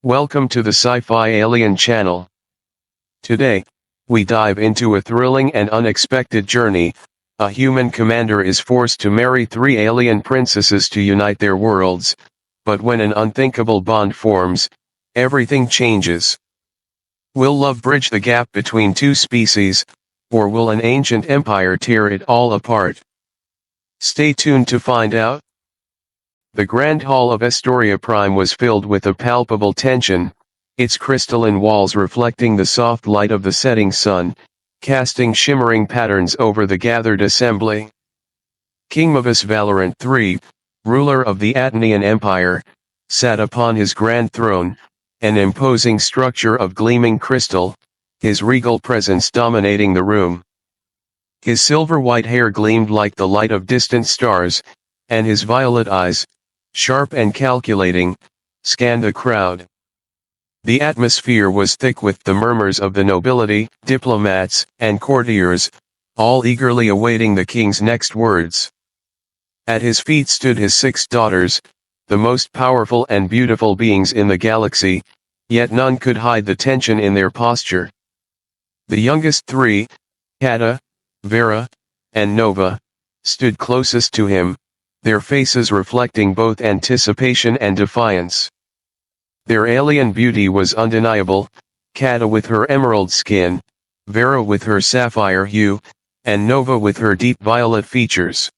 Welcome to the Sci-Fi Alien channel. Today, we dive into a thrilling and unexpected journey. A human commander is forced to marry three alien princesses to unite their worlds, but when an unthinkable bond forms, everything changes. Will love bridge the gap between two species, or will an ancient empire tear it all apart? Stay tuned to find out. The Grand Hall of Astoria Prime was filled with a palpable tension, its crystalline walls reflecting the soft light of the setting sun, casting shimmering patterns over the gathered assembly. King Mavus Valorant III, ruler of the Atenian Empire, sat upon his grand throne, an imposing structure of gleaming crystal, his regal presence dominating the room. His silver-white hair gleamed like the light of distant stars, and his violet eyes, sharp and calculating, scanned the crowd. The atmosphere was thick with the murmurs of the nobility, diplomats, and courtiers, all eagerly awaiting the king's next words. At his feet stood his 6 daughters, the most powerful and beautiful beings in the galaxy, yet none could hide the tension in their posture. The youngest 3, Kata, Vera, and Nova, stood closest to him, their faces reflecting both anticipation and defiance. Their alien beauty was undeniable, Kata with her emerald skin, Vera with her sapphire hue, and Nova with her deep violet features.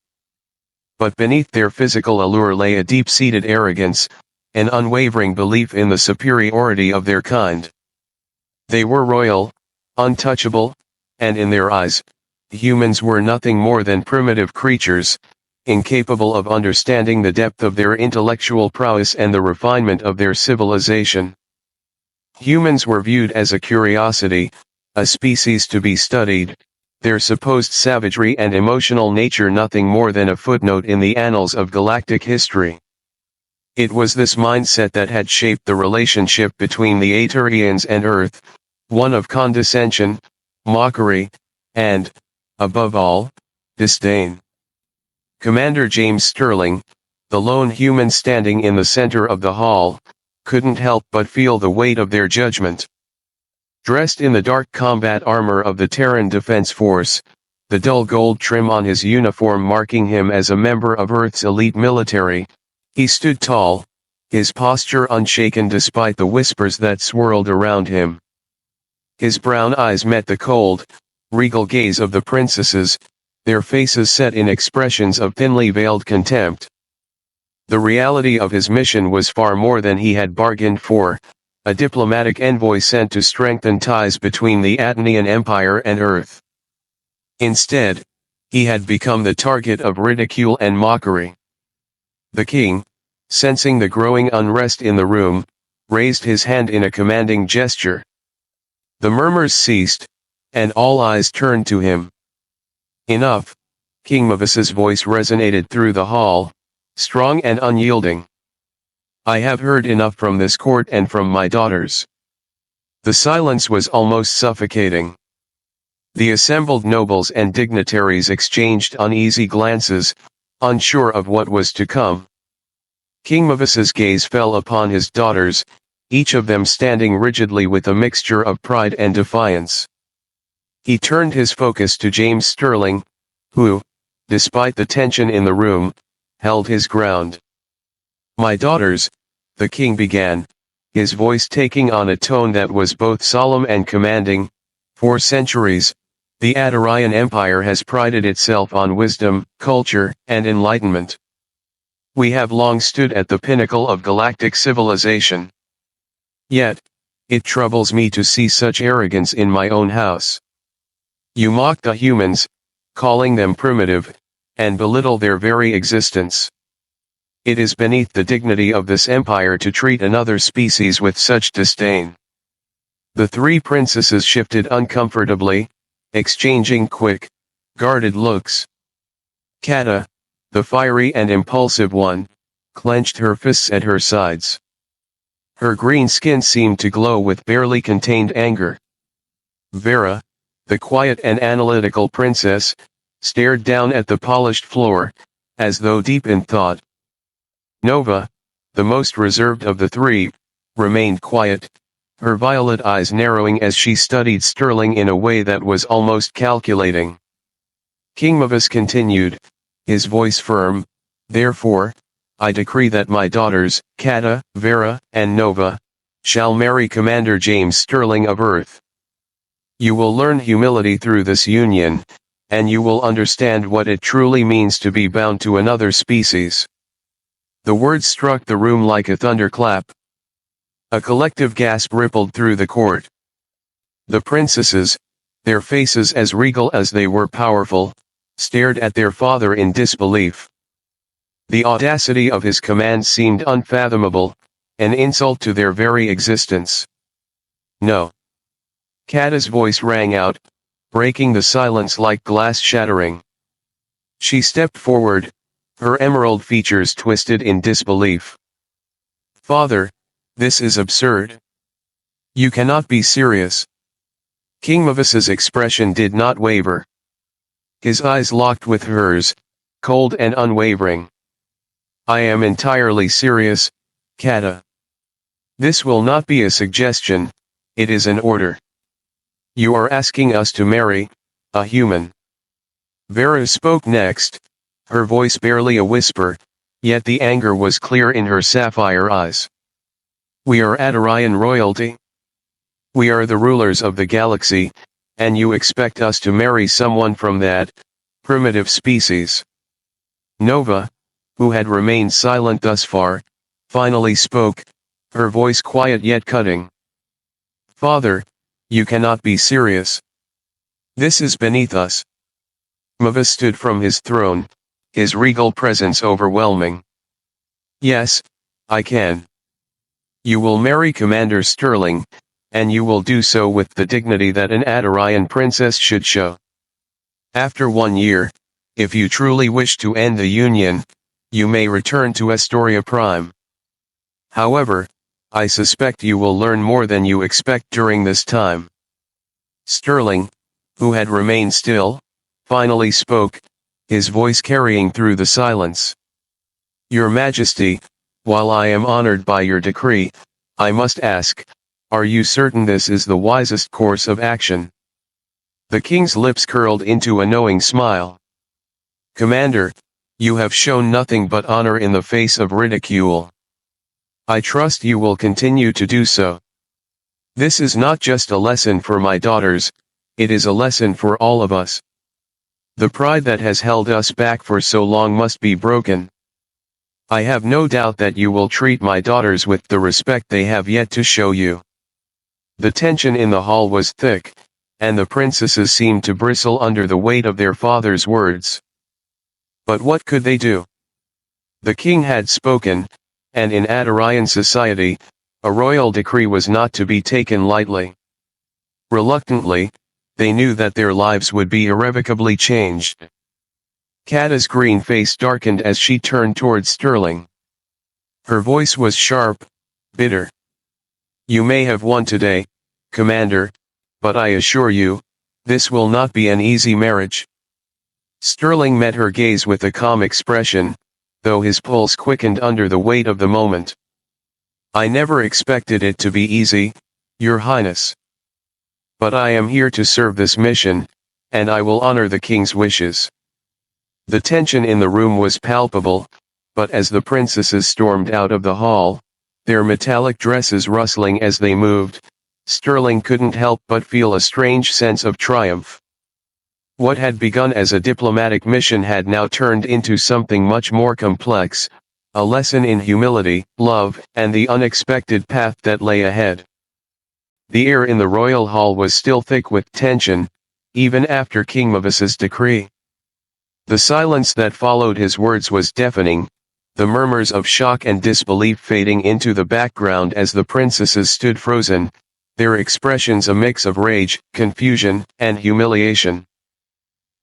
But beneath their physical allure lay a deep-seated arrogance, an unwavering belief in the superiority of their kind. They were royal, untouchable, and in their eyes, humans were nothing more than primitive creatures, incapable of understanding the depth of their intellectual prowess and the refinement of their civilization. Humans were viewed as a curiosity, a species to be studied, their supposed savagery and emotional nature nothing more than a footnote in the annals of galactic history. It was this mindset that had shaped the relationship between the Aturians and Earth, one of condescension, mockery, and, above all, disdain. Commander James Sterling, the lone human standing in the center of the hall, couldn't help but feel the weight of their judgment. Dressed in the dark combat armor of the Terran Defense Force, the dull gold trim on his uniform marking him as a member of Earth's elite military, he stood tall, his posture unshaken despite the whispers that swirled around him. His brown eyes met the cold, regal gaze of the princesses, their faces set in expressions of thinly veiled contempt. The reality of his mission was far more than he had bargained for, a diplomatic envoy sent to strengthen ties between the Atenian Empire and Earth. Instead, he had become the target of ridicule and mockery. The king, sensing the growing unrest in the room, raised his hand in a commanding gesture. The murmurs ceased, and all eyes turned to him. Enough, King Mavus's voice resonated through the hall, strong and unyielding. I have heard enough from this court and from my daughters. The silence was almost suffocating. The assembled nobles and dignitaries exchanged uneasy glances, unsure of what was to come. King Mavus's gaze fell upon his daughters, each of them standing rigidly with a mixture of pride and defiance. He turned his focus to James Sterling, who, despite the tension in the room, held his ground. My daughters, the king began, his voice taking on a tone that was both solemn and commanding. For centuries, the Aturian Empire has prided itself on wisdom, culture, and enlightenment. We have long stood at the pinnacle of galactic civilization. Yet, it troubles me to see such arrogance in my own house. You mock the humans, calling them primitive, and belittle their very existence. It is beneath the dignity of this empire to treat another species with such disdain. The 3 princesses shifted uncomfortably, exchanging quick, guarded looks. Kata, the fiery and impulsive one, clenched her fists at her sides. Her green skin seemed to glow with barely contained anger. Vera, the quiet and analytical princess, stared down at the polished floor, as though deep in thought. Nova, the most reserved of the 3, remained quiet, her violet eyes narrowing as she studied Sterling in a way that was almost calculating. King Mavus continued, his voice firm, "Therefore, I decree that my daughters, Kata, Vera, and Nova, shall marry Commander James Sterling of Earth. You will learn humility through this union, and you will understand what it truly means to be bound to another species." The words struck the room like a thunderclap. A collective gasp rippled through the court. The princesses, their faces as regal as they were powerful, stared at their father in disbelief. The audacity of his command seemed unfathomable, an insult to their very existence. "No." Kata's voice rang out, breaking the silence like glass shattering. She stepped forward, her emerald features twisted in disbelief. "Father, this is absurd. You cannot be serious." King Mavus's expression did not waver. His eyes locked with hers, cold and unwavering. "I am entirely serious, Kata. This will not be a suggestion, it is an order. You are asking us to marry a human." Vera spoke next, her voice barely a whisper, yet the anger was clear in her sapphire eyes. "We are Adarian royalty. We are the rulers of the galaxy, and you expect us to marry someone from that primitive species." Nova, who had remained silent thus far, finally spoke, her voice quiet yet cutting. "Father, you cannot be serious. This is beneath us." Mavus stood from his throne, his regal presence overwhelming. "Yes, I can. You will marry Commander Sterling, and you will do so with the dignity that an Adarian princess should show. After 1 year, if you truly wish to end the union, you may return to Astoria Prime. However, I suspect you will learn more than you expect during this time." Sterling, who had remained still, finally spoke, his voice carrying through the silence. "Your Majesty, while I am honored by your decree, I must ask, are you certain this is the wisest course of action?" The king's lips curled into a knowing smile. "Commander, you have shown nothing but honor in the face of ridicule. I trust you will continue to do so. This is not just a lesson for my daughters, it is a lesson for all of us. The pride that has held us back for so long must be broken. I have no doubt that you will treat my daughters with the respect they have yet to show you." The tension in the hall was thick, and the princesses seemed to bristle under the weight of their father's words. But what could they do? The king had spoken, and in Adarian society, a royal decree was not to be taken lightly. Reluctantly, they knew that their lives would be irrevocably changed. Kata's green face darkened as she turned towards Sterling. Her voice was sharp, bitter. "You may have won today, Commander, but I assure you, this will not be an easy marriage." Sterling met her gaze with a calm expression, though his pulse quickened under the weight of the moment. "I never expected it to be easy, Your Highness. But I am here to serve this mission, and I will honor the king's wishes." The tension in the room was palpable, but as the princesses stormed out of the hall, their metallic dresses rustling as they moved, Sterling couldn't help but feel a strange sense of triumph. What had begun as a diplomatic mission had now turned into something much more complex, a lesson in humility, love, and the unexpected path that lay ahead. The air in the royal hall was still thick with tension, even after King Mavus's decree. The silence that followed his words was deafening, the murmurs of shock and disbelief fading into the background as the princesses stood frozen, their expressions a mix of rage, confusion, and humiliation.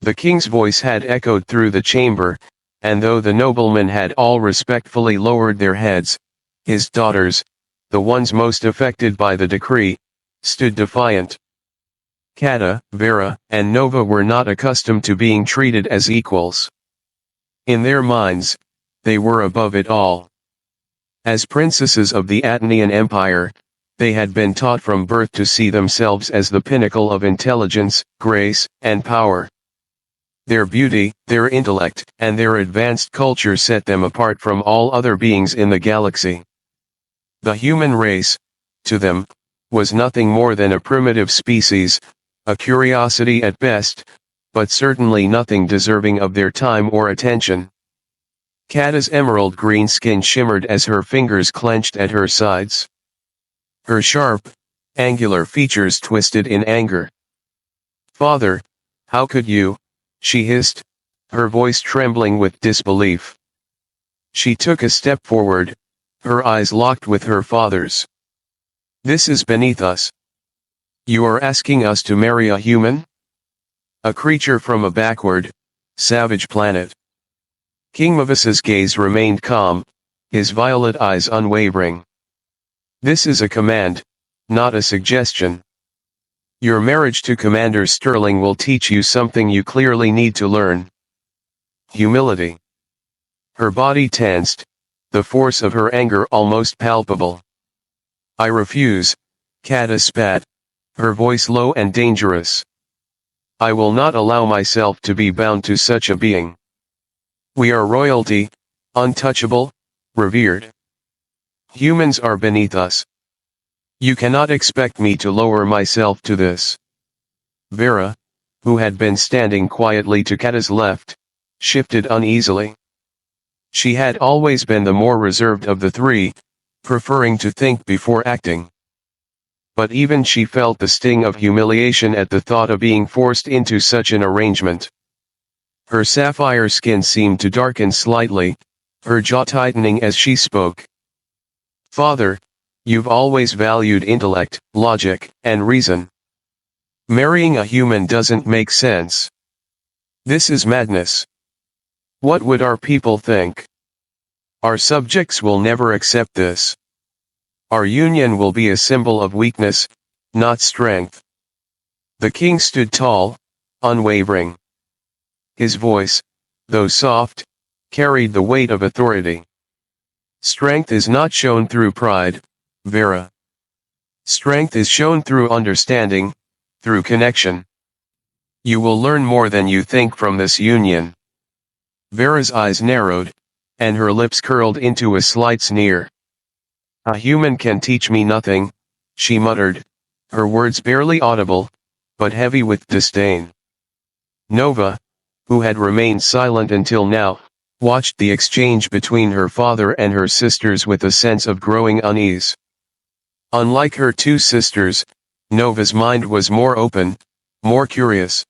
The king's voice had echoed through the chamber, and though the noblemen had all respectfully lowered their heads, his daughters, the ones most affected by the decree, stood defiant. Kata, Vera, and Nova were not accustomed to being treated as equals. In their minds, they were above it all. As princesses of the Ateneian Empire, they had been taught from birth to see themselves as the pinnacle of intelligence, grace, and power. Their beauty, their intellect, and their advanced culture set them apart from all other beings in the galaxy. The human race, to them, was nothing more than a primitive species, a curiosity at best, but certainly nothing deserving of their time or attention. Kata's emerald green skin shimmered as her fingers clenched at her sides. Her sharp, angular features twisted in anger. "Father, how could you?" she hissed, her voice trembling with disbelief. She took a step forward, her eyes locked with her father's. "This is beneath us. You are asking us to marry a human? A creature from a backward, savage planet." King Mavus's gaze remained calm, his violet eyes unwavering. "This is a command, not a suggestion. Your marriage to Commander Sterling will teach you something you clearly need to learn. Humility." Her body tensed, the force of her anger almost palpable. "I refuse," Kata spat, her voice low and dangerous. "I will not allow myself to be bound to such a being. We are royalty, untouchable, revered. Humans are beneath us. You cannot expect me to lower myself to this." Vera, who had been standing quietly to Kata's left, shifted uneasily. She had always been the more reserved of the three, preferring to think before acting. But even she felt the sting of humiliation at the thought of being forced into such an arrangement. Her sapphire skin seemed to darken slightly, her jaw tightening as she spoke. "Father, you've always valued intellect, logic, and reason. Marrying a human doesn't make sense. This is madness. What would our people think? Our subjects will never accept this. Our union will be a symbol of weakness, not strength." The king stood tall, unwavering. His voice, though soft, carried the weight of authority. "Strength is not shown through pride, Vera. Strength is shown through understanding, through connection. You will learn more than you think from this union." Vera's eyes narrowed, and her lips curled into a slight sneer. "A human can teach me nothing," she muttered, her words barely audible, but heavy with disdain. Nova, who had remained silent until now, watched the exchange between her father and her sisters with a sense of growing unease. Unlike her two sisters, Nova's mind was more open, more curious.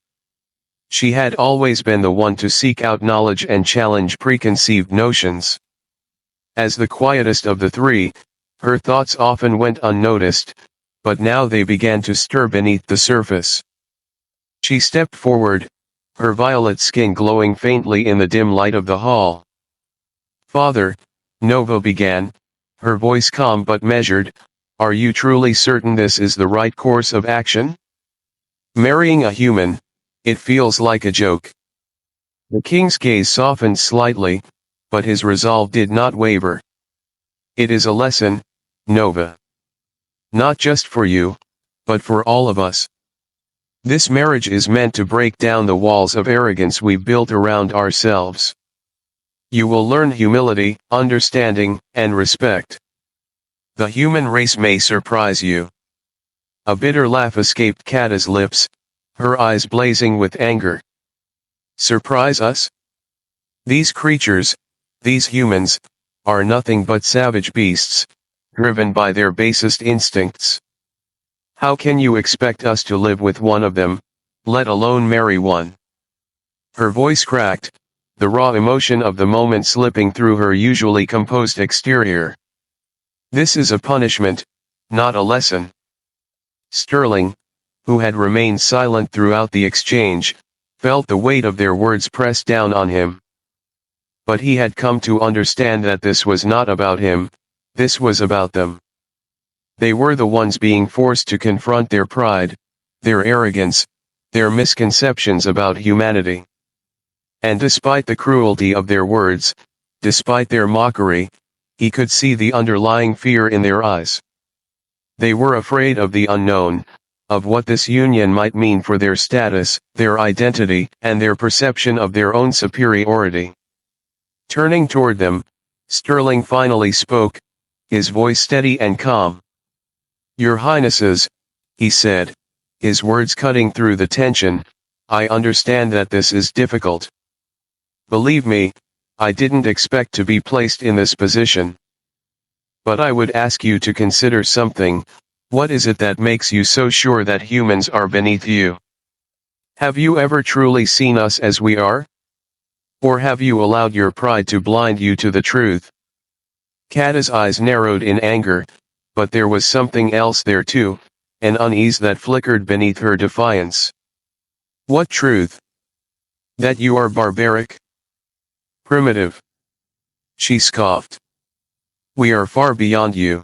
She had always been the one to seek out knowledge and challenge preconceived notions. As the quietest of the three, her thoughts often went unnoticed, but now they began to stir beneath the surface. She stepped forward, her violet skin glowing faintly in the dim light of the hall. "Father," Nova began, her voice calm but measured, "are you truly certain this is the right course of action? Marrying a human, it feels like a joke." The king's gaze softened slightly, but his resolve did not waver. "It is a lesson, Nova. Not just for you, but for all of us. This marriage is meant to break down the walls of arrogance we've built around ourselves. You will learn humility, understanding, and respect. The human race may surprise you." A bitter laugh escaped Kata's lips, her eyes blazing with anger. "Surprise us? These creatures, these humans, are nothing but savage beasts, driven by their basest instincts. How can you expect us to live with one of them, let alone marry one?" Her voice cracked, the raw emotion of the moment slipping through her usually composed exterior. "This is a punishment, not a lesson." Sterling, who had remained silent throughout the exchange, felt the weight of their words press down on him. But he had come to understand that this was not about him, this was about them. They were the ones being forced to confront their pride, their arrogance, their misconceptions about humanity. And despite the cruelty of their words, despite their mockery, he could see the underlying fear in their eyes. They were afraid of the unknown, of what this union might mean for their status, their identity, and their perception of their own superiority. Turning toward them, Sterling finally spoke, his voice steady and calm. "Your Highnesses," he said, his words cutting through the tension, "I understand that this is difficult. Believe me, I didn't expect to be placed in this position. But I would ask you to consider something. What is it that makes you so sure that humans are beneath you? Have you ever truly seen us as we are? Or have you allowed your pride to blind you to the truth?" Kata's eyes narrowed in anger, but there was something else there too, an unease that flickered beneath her defiance. "What truth? That you are barbaric? Primitive?" She scoffed. "We are far beyond you."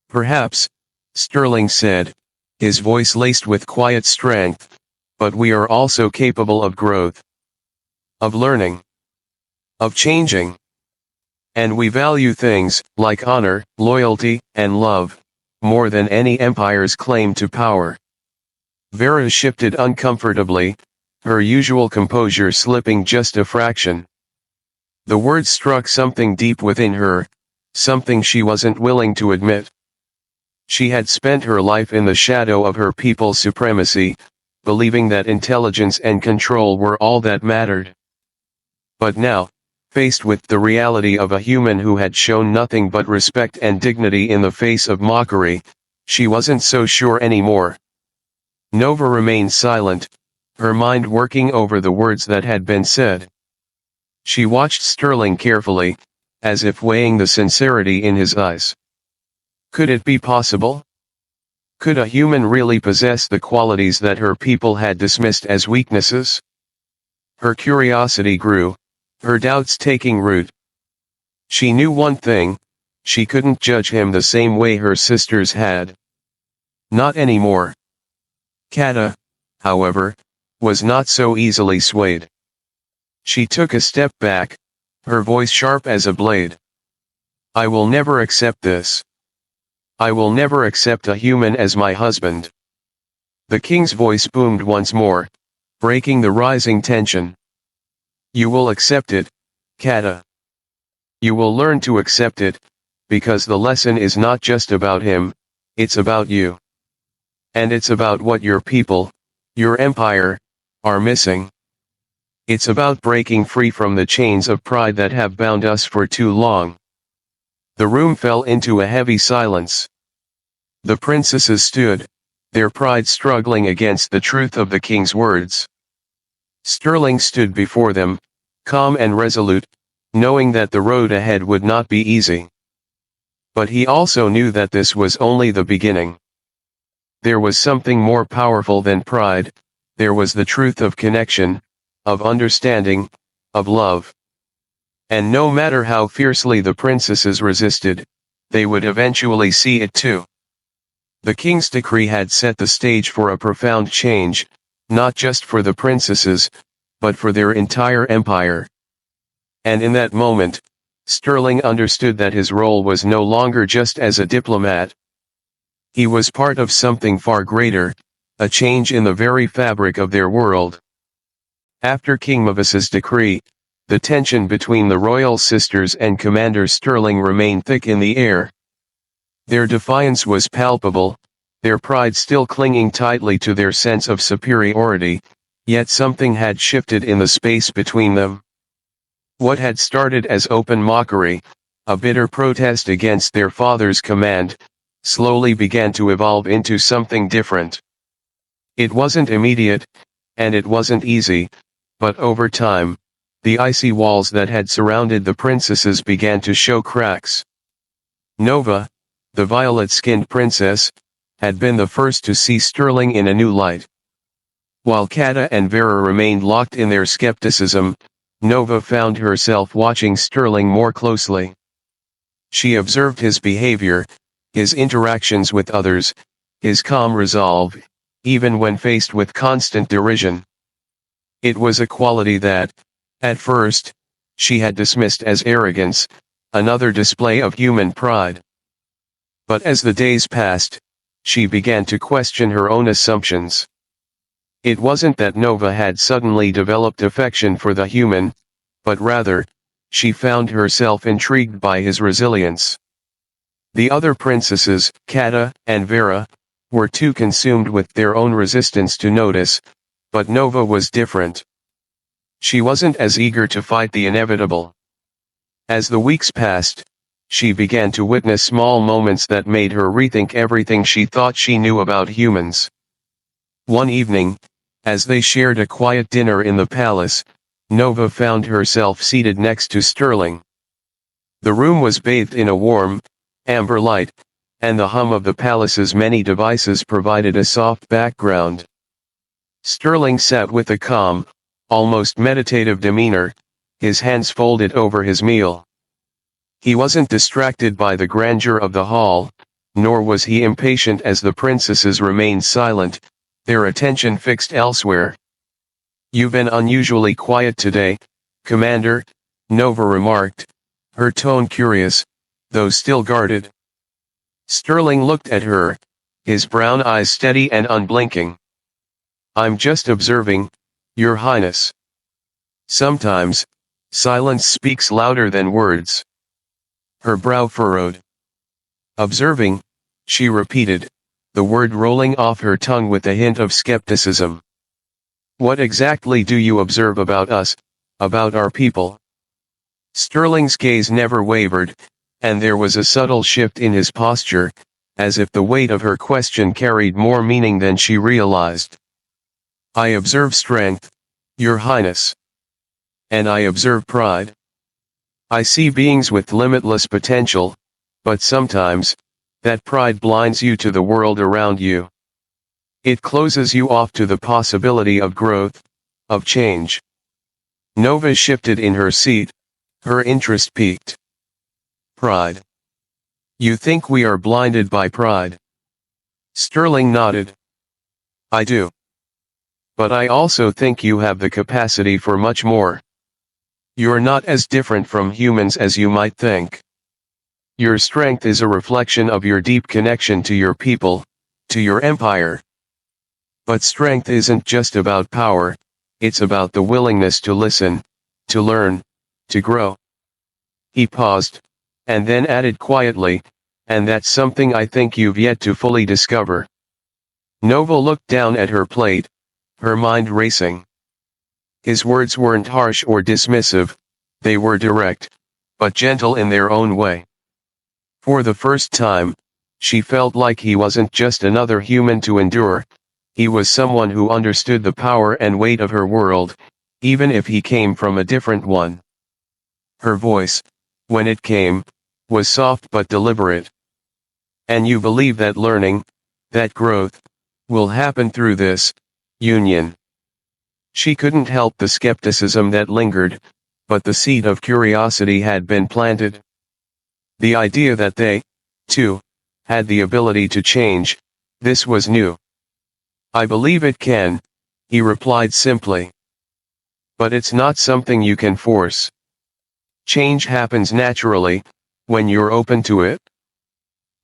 "Perhaps," Sterling said, his voice laced with quiet strength, "but we are also capable of growth. Of learning. Of changing. And we value things, like honor, loyalty, and love, more than any empire's claim to power." Vera shifted uncomfortably, her usual composure slipping just a fraction. The words struck something deep within her, something she wasn't willing to admit. She had spent her life in the shadow of her people's supremacy, believing that intelligence and control were all that mattered. But now, faced with the reality of a human who had shown nothing but respect and dignity in the face of mockery, she wasn't so sure anymore. Nova remained silent, her mind working over the words that had been said. She watched Sterling carefully, as if weighing the sincerity in his eyes. Could it be possible? Could a human really possess the qualities that her people had dismissed as weaknesses? Her curiosity grew, her doubts taking root. She knew one thing: she couldn't judge him the same way her sisters had. Not anymore. Kata, however, was not so easily swayed. She took a step back, her voice sharp as a blade. "I will never accept this. I will never accept a human as my husband." The king's voice boomed once more, breaking the rising tension. "You will accept it, Kata. You will learn to accept it, because the lesson is not just about him, it's about you. And it's about what your people, your empire, are missing. It's about breaking free from the chains of pride that have bound us for too long." The room fell into a heavy silence. The princesses stood, their pride struggling against the truth of the king's words. Sterling stood before them, calm and resolute, knowing that the road ahead would not be easy. But he also knew that this was only the beginning. There was something more powerful than pride, there was the truth of connection, of understanding, of love. And no matter how fiercely the princesses resisted, they would eventually see it too. The king's decree had set the stage for a profound change, not just for the princesses, but for their entire empire. And in that moment, Sterling understood that his role was no longer just as a diplomat. He was part of something far greater, a change in the very fabric of their world. After King Mavus's decree, the tension between the royal sisters and Commander Sterling remained thick in the air. Their defiance was palpable, their pride still clinging tightly to their sense of superiority, yet something had shifted in the space between them. What had started as open mockery, a bitter protest against their father's command, slowly began to evolve into something different. It wasn't immediate, and it wasn't easy, but over time, the icy walls that had surrounded the princesses began to show cracks. Nova, the violet-skinned princess, had been the first to see Sterling in a new light. While Kata and Vera remained locked in their skepticism, Nova found herself watching Sterling more closely. She observed his behavior, his interactions with others, his calm resolve, even when faced with constant derision. It was a quality that, at first, she had dismissed as arrogance, another display of human pride. But as the days passed, she began to question her own assumptions. It wasn't that Nova had suddenly developed affection for the human, but rather, she found herself intrigued by his resilience. The other princesses, Kata and Vera, were too consumed with their own resistance to notice, but Nova was different. She wasn't as eager to fight the inevitable. As the weeks passed, she began to witness small moments that made her rethink everything she thought she knew about humans. One evening, as they shared a quiet dinner in the palace, Nova found herself seated next to Sterling. The room was bathed in a warm, amber light, and the hum of the palace's many devices provided a soft background. Sterling sat with a calm, almost meditative demeanor, his hands folded over his meal. He wasn't distracted by the grandeur of the hall, nor was he impatient as the princesses remained silent, their attention fixed elsewhere. "You've been unusually quiet today, Commander," Nova remarked, her tone curious, though still guarded. Sterling looked at her, his brown eyes steady and unblinking. "I'm just observing, Your Highness." Sometimes, silence speaks louder than words. Her brow furrowed. "Observing," she repeated, the word rolling off her tongue with a hint of skepticism. "What exactly do you observe about us, about our people?" Sterling's gaze never wavered, and there was a subtle shift in his posture, as if the weight of her question carried more meaning than she realized. "I observe strength, Your Highness. And I observe pride. I see beings with limitless potential, but sometimes, that pride blinds you to the world around you. It closes you off to the possibility of growth, of change." Nova shifted in her seat, her interest piqued. "Pride. You think we are blinded by pride?" Sterling nodded. "I do. But I also think you have the capacity for much more. You're not as different from humans as you might think. Your strength is a reflection of your deep connection to your people, to your empire. But strength isn't just about power, it's about the willingness to listen, to learn, to grow." He paused, and then added quietly, "And that's something I think you've yet to fully discover." Nova looked down at her plate, her mind racing. His words weren't harsh or dismissive, they were direct, but gentle in their own way. For the first time, she felt like he wasn't just another human to endure, he was someone who understood the power and weight of her world, even if he came from a different one. Her voice, when it came, was soft but deliberate. "And you believe that learning, that growth, will happen through this union?" She couldn't help the skepticism that lingered, but the seed of curiosity had been planted. The idea that they, too, had the ability to change, this was new. "I believe it can," he replied simply. "But it's not something you can force. Change happens naturally, when you're open to it."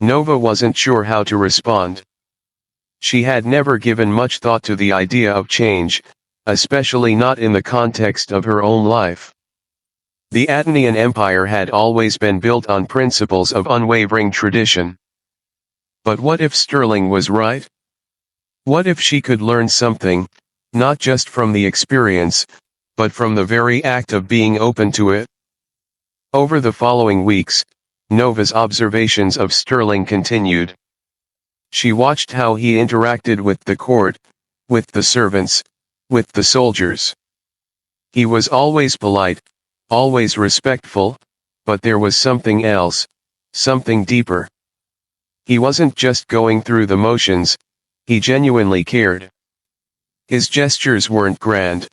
Nova wasn't sure how to respond. She had never given much thought to the idea of change, especially not in the context of her own life. The Athenian Empire had always been built on principles of unwavering tradition. But what if Sterling was right? What if she could learn something, not just from the experience, but from the very act of being open to it? Over the following weeks, Nova's observations of Sterling continued. She watched how he interacted with the court, with the servants, with the soldiers. He was always polite, always respectful, but there was something else, something deeper. He wasn't just going through the motions, he genuinely cared. His gestures weren't grand,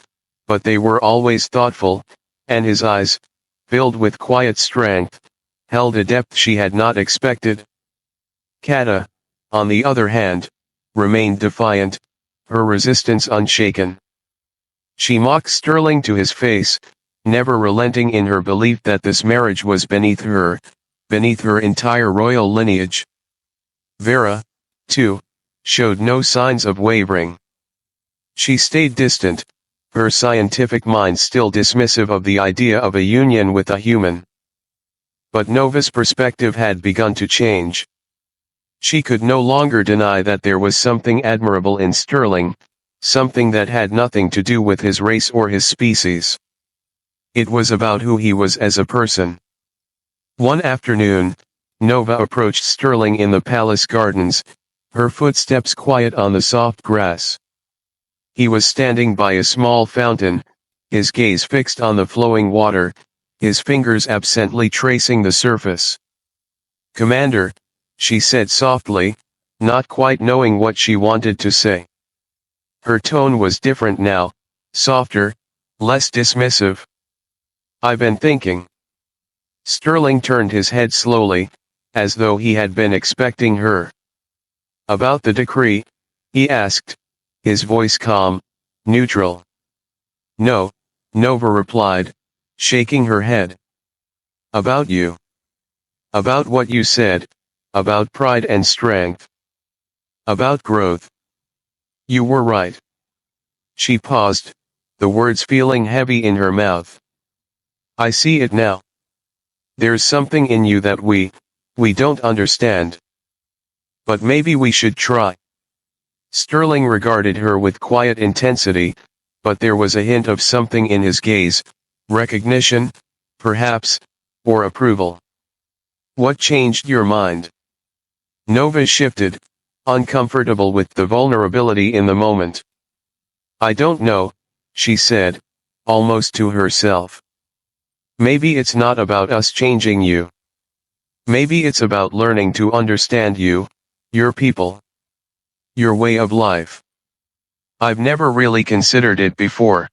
but they were always thoughtful, and his eyes, filled with quiet strength, held a depth she had not expected. Kata, on the other hand, remained defiant, her resistance unshaken. She mocked Sterling to his face, never relenting in her belief that this marriage was beneath her entire royal lineage. Vera, too, showed no signs of wavering. She stayed distant, her scientific mind still dismissive of the idea of a union with a human. But Nova's perspective had begun to change. She could no longer deny that there was something admirable in Sterling, something that had nothing to do with his race or his species. It was about who he was as a person. One afternoon, Nova approached Sterling in the palace gardens, her footsteps quiet on the soft grass. He was standing by a small fountain, his gaze fixed on the flowing water, his fingers absently tracing the surface. "Commander," she said softly, not quite knowing what she wanted to say. Her tone was different now, softer, less dismissive. "I've been thinking." Sterling turned his head slowly, as though he had been expecting her. "About the decree?" he asked, his voice calm, neutral. "No," Nova replied, shaking her head. "About you. About what you said, about pride and strength. About growth. You were right." She paused, the words feeling heavy in her mouth. "I see it now. There's something in you that we don't understand. But maybe we should try." Sterling regarded her with quiet intensity, but there was a hint of something in his gaze, recognition, perhaps, or approval. "What changed your mind?" Nova shifted, uncomfortable with the vulnerability in the moment. "I don't know," she said, almost to herself. "Maybe it's not about us changing you. Maybe it's about learning to understand you, your people, your way of life. I've never really considered it before."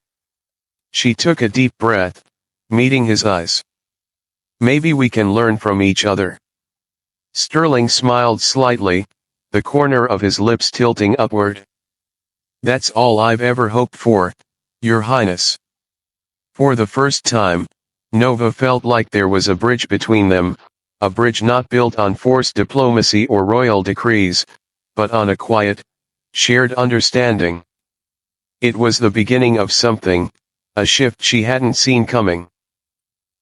She took a deep breath, meeting his eyes. "Maybe we can learn from each other." Sterling smiled slightly, the corner of his lips tilting upward. "That's all I've ever hoped for, Your Highness." For the first time, Nova felt like there was a bridge between them, a bridge not built on forced diplomacy or royal decrees, but on a quiet, shared understanding. It was the beginning of something, a shift she hadn't seen coming.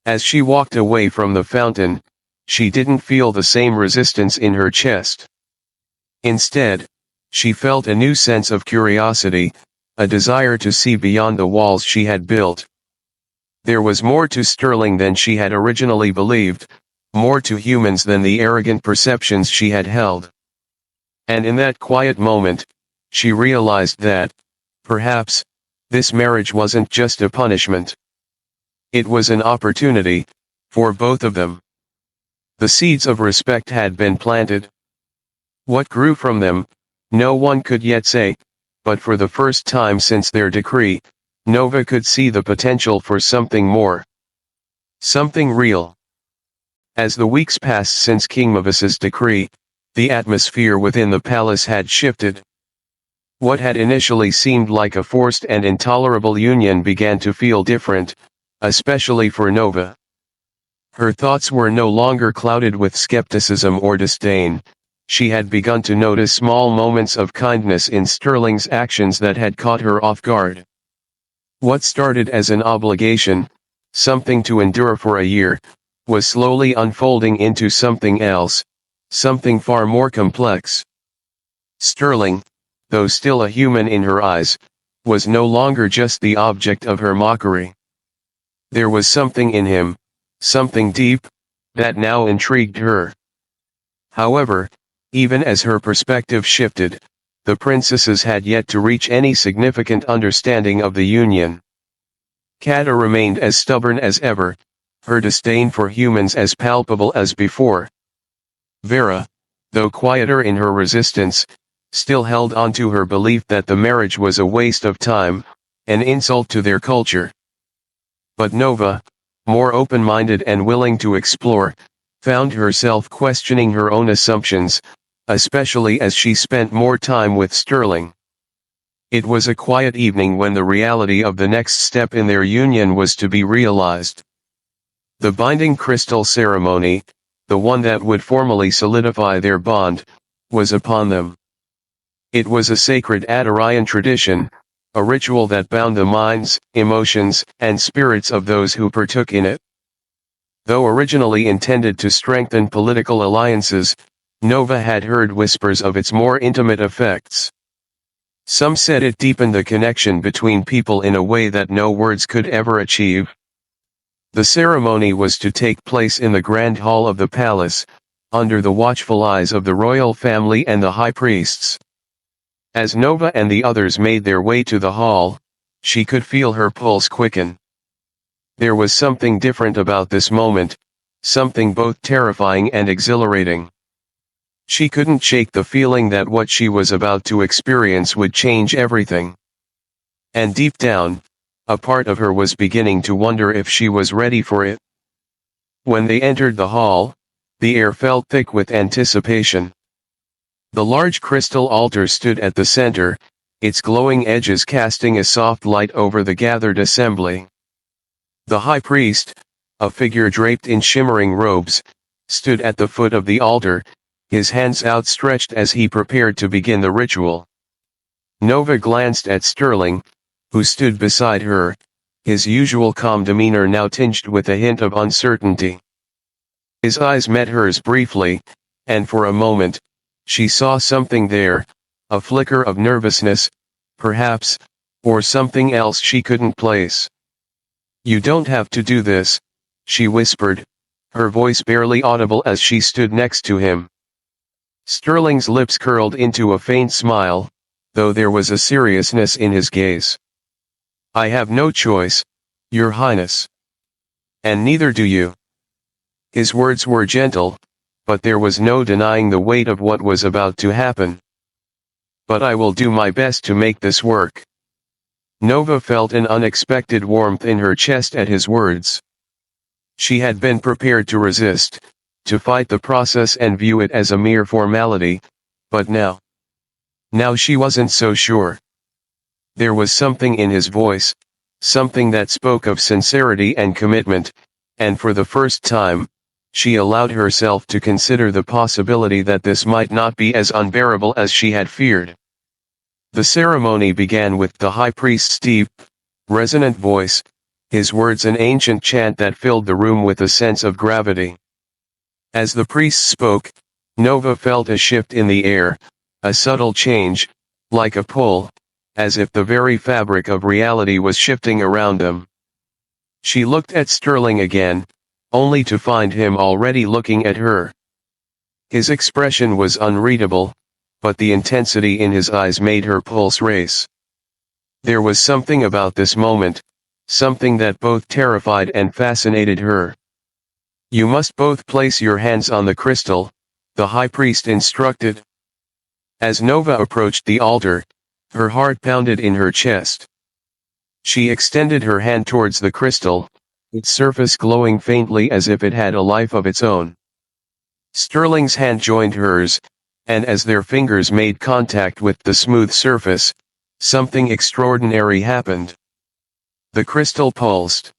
As she walked away from the fountain, she didn't feel the same resistance in her chest. Instead, she felt a new sense of curiosity, a desire to see beyond the walls she had built. There was more to Sterling than she had originally believed, more to humans than the arrogant perceptions she had held. And in that quiet moment, she realized that, perhaps, this marriage wasn't just a punishment. It was an opportunity, for both of them. The seeds of respect had been planted. What grew from them, no one could yet say, but for the first time since their decree, Nova could see the potential for something more. Something real. As the weeks passed since King Mavus's decree, the atmosphere within the palace had shifted. What had initially seemed like a forced and intolerable union began to feel different, especially for Nova. Her thoughts were no longer clouded with skepticism or disdain. She had begun to notice small moments of kindness in Sterling's actions that had caught her off guard. What started as an obligation, something to endure for a year, was slowly unfolding into something else, something far more complex. Sterling, though still a human in her eyes, was no longer just the object of her mockery. There was something in him, something deep, that now intrigued her. However, even as her perspective shifted, the princesses had yet to reach any significant understanding of the union. Kata remained as stubborn as ever, her disdain for humans as palpable as before. Vera, though quieter in her resistance, still held on to her belief that the marriage was a waste of time, an insult to their culture. But Nova, more open-minded and willing to explore, found herself questioning her own assumptions, especially as she spent more time with Sterling. It was a quiet evening when the reality of the next step in their union was to be realized. The binding crystal ceremony, the one that would formally solidify their bond, was upon them. It was a sacred Adarian tradition, a ritual that bound the minds, emotions, and spirits of those who partook in it. Though originally intended to strengthen political alliances, Nova had heard whispers of its more intimate effects. Some said it deepened the connection between people in a way that no words could ever achieve. The ceremony was to take place in the grand hall of the palace, under the watchful eyes of the royal family and the high priests. As Nova and the others made their way to the hall, she could feel her pulse quicken. There was something different about this moment, something both terrifying and exhilarating. She couldn't shake the feeling that what she was about to experience would change everything. And deep down, a part of her was beginning to wonder if she was ready for it. When they entered the hall, the air felt thick with anticipation. The large crystal altar stood at the center, its glowing edges casting a soft light over the gathered assembly. The high priest, a figure draped in shimmering robes, stood at the foot of the altar, his hands outstretched as he prepared to begin the ritual. Nova glanced at Sterling, who stood beside her, his usual calm demeanor now tinged with a hint of uncertainty. His eyes met hers briefly, and for a moment, she saw something there, a flicker of nervousness, perhaps, or something else she couldn't place. "You don't have to do this," she whispered, her voice barely audible as she stood next to him. Sterling's lips curled into a faint smile, though there was a seriousness in his gaze. "I have no choice, Your Highness. And neither do you." His words were gentle, but there was no denying the weight of what was about to happen. "But I will do my best to make this work." Nova felt an unexpected warmth in her chest at his words. She had been prepared to resist, to fight the process and view it as a mere formality, but now she wasn't so sure. There was something in his voice, something that spoke of sincerity and commitment, and for the first time, she allowed herself to consider the possibility that this might not be as unbearable as she had feared. The ceremony began with the high priest's deep, resonant voice, his words an ancient chant that filled the room with a sense of gravity. As the priest spoke, Nova felt a shift in the air, a subtle change, like a pull, as if the very fabric of reality was shifting around them. She looked at Sterling again, only to find him already looking at her. His expression was unreadable, but the intensity in his eyes made her pulse race. There was something about this moment, something that both terrified and fascinated her. "You must both place your hands on the crystal," the high priest instructed. As Nova approached the altar, her heart pounded in her chest. She extended her hand towards the crystal, its surface glowing faintly as if it had a life of its own. Sterling's hand joined hers, and as their fingers made contact with the smooth surface, something extraordinary happened. The crystal pulsed.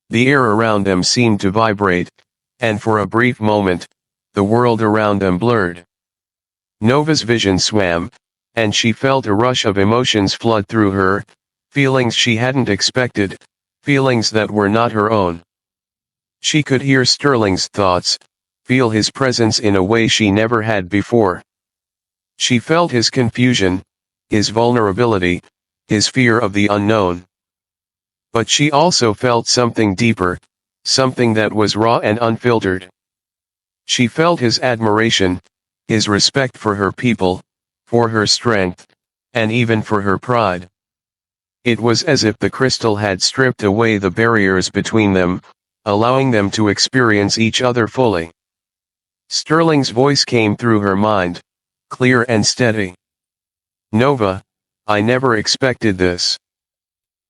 The air around them seemed to vibrate, and for a brief moment, the world around them blurred. Nova's vision swam, and she felt a rush of emotions flood through her, feelings she hadn't expected, feelings that were not her own. She could hear Sterling's thoughts, feel his presence in a way she never had before. She felt his confusion, his vulnerability, his fear of the unknown. But she also felt something deeper, something that was raw and unfiltered. She felt his admiration, his respect for her people, for her strength, and even for her pride. It was as if the crystal had stripped away the barriers between them, allowing them to experience each other fully. Sterling's voice came through her mind, clear and steady. "Nova, I never expected this.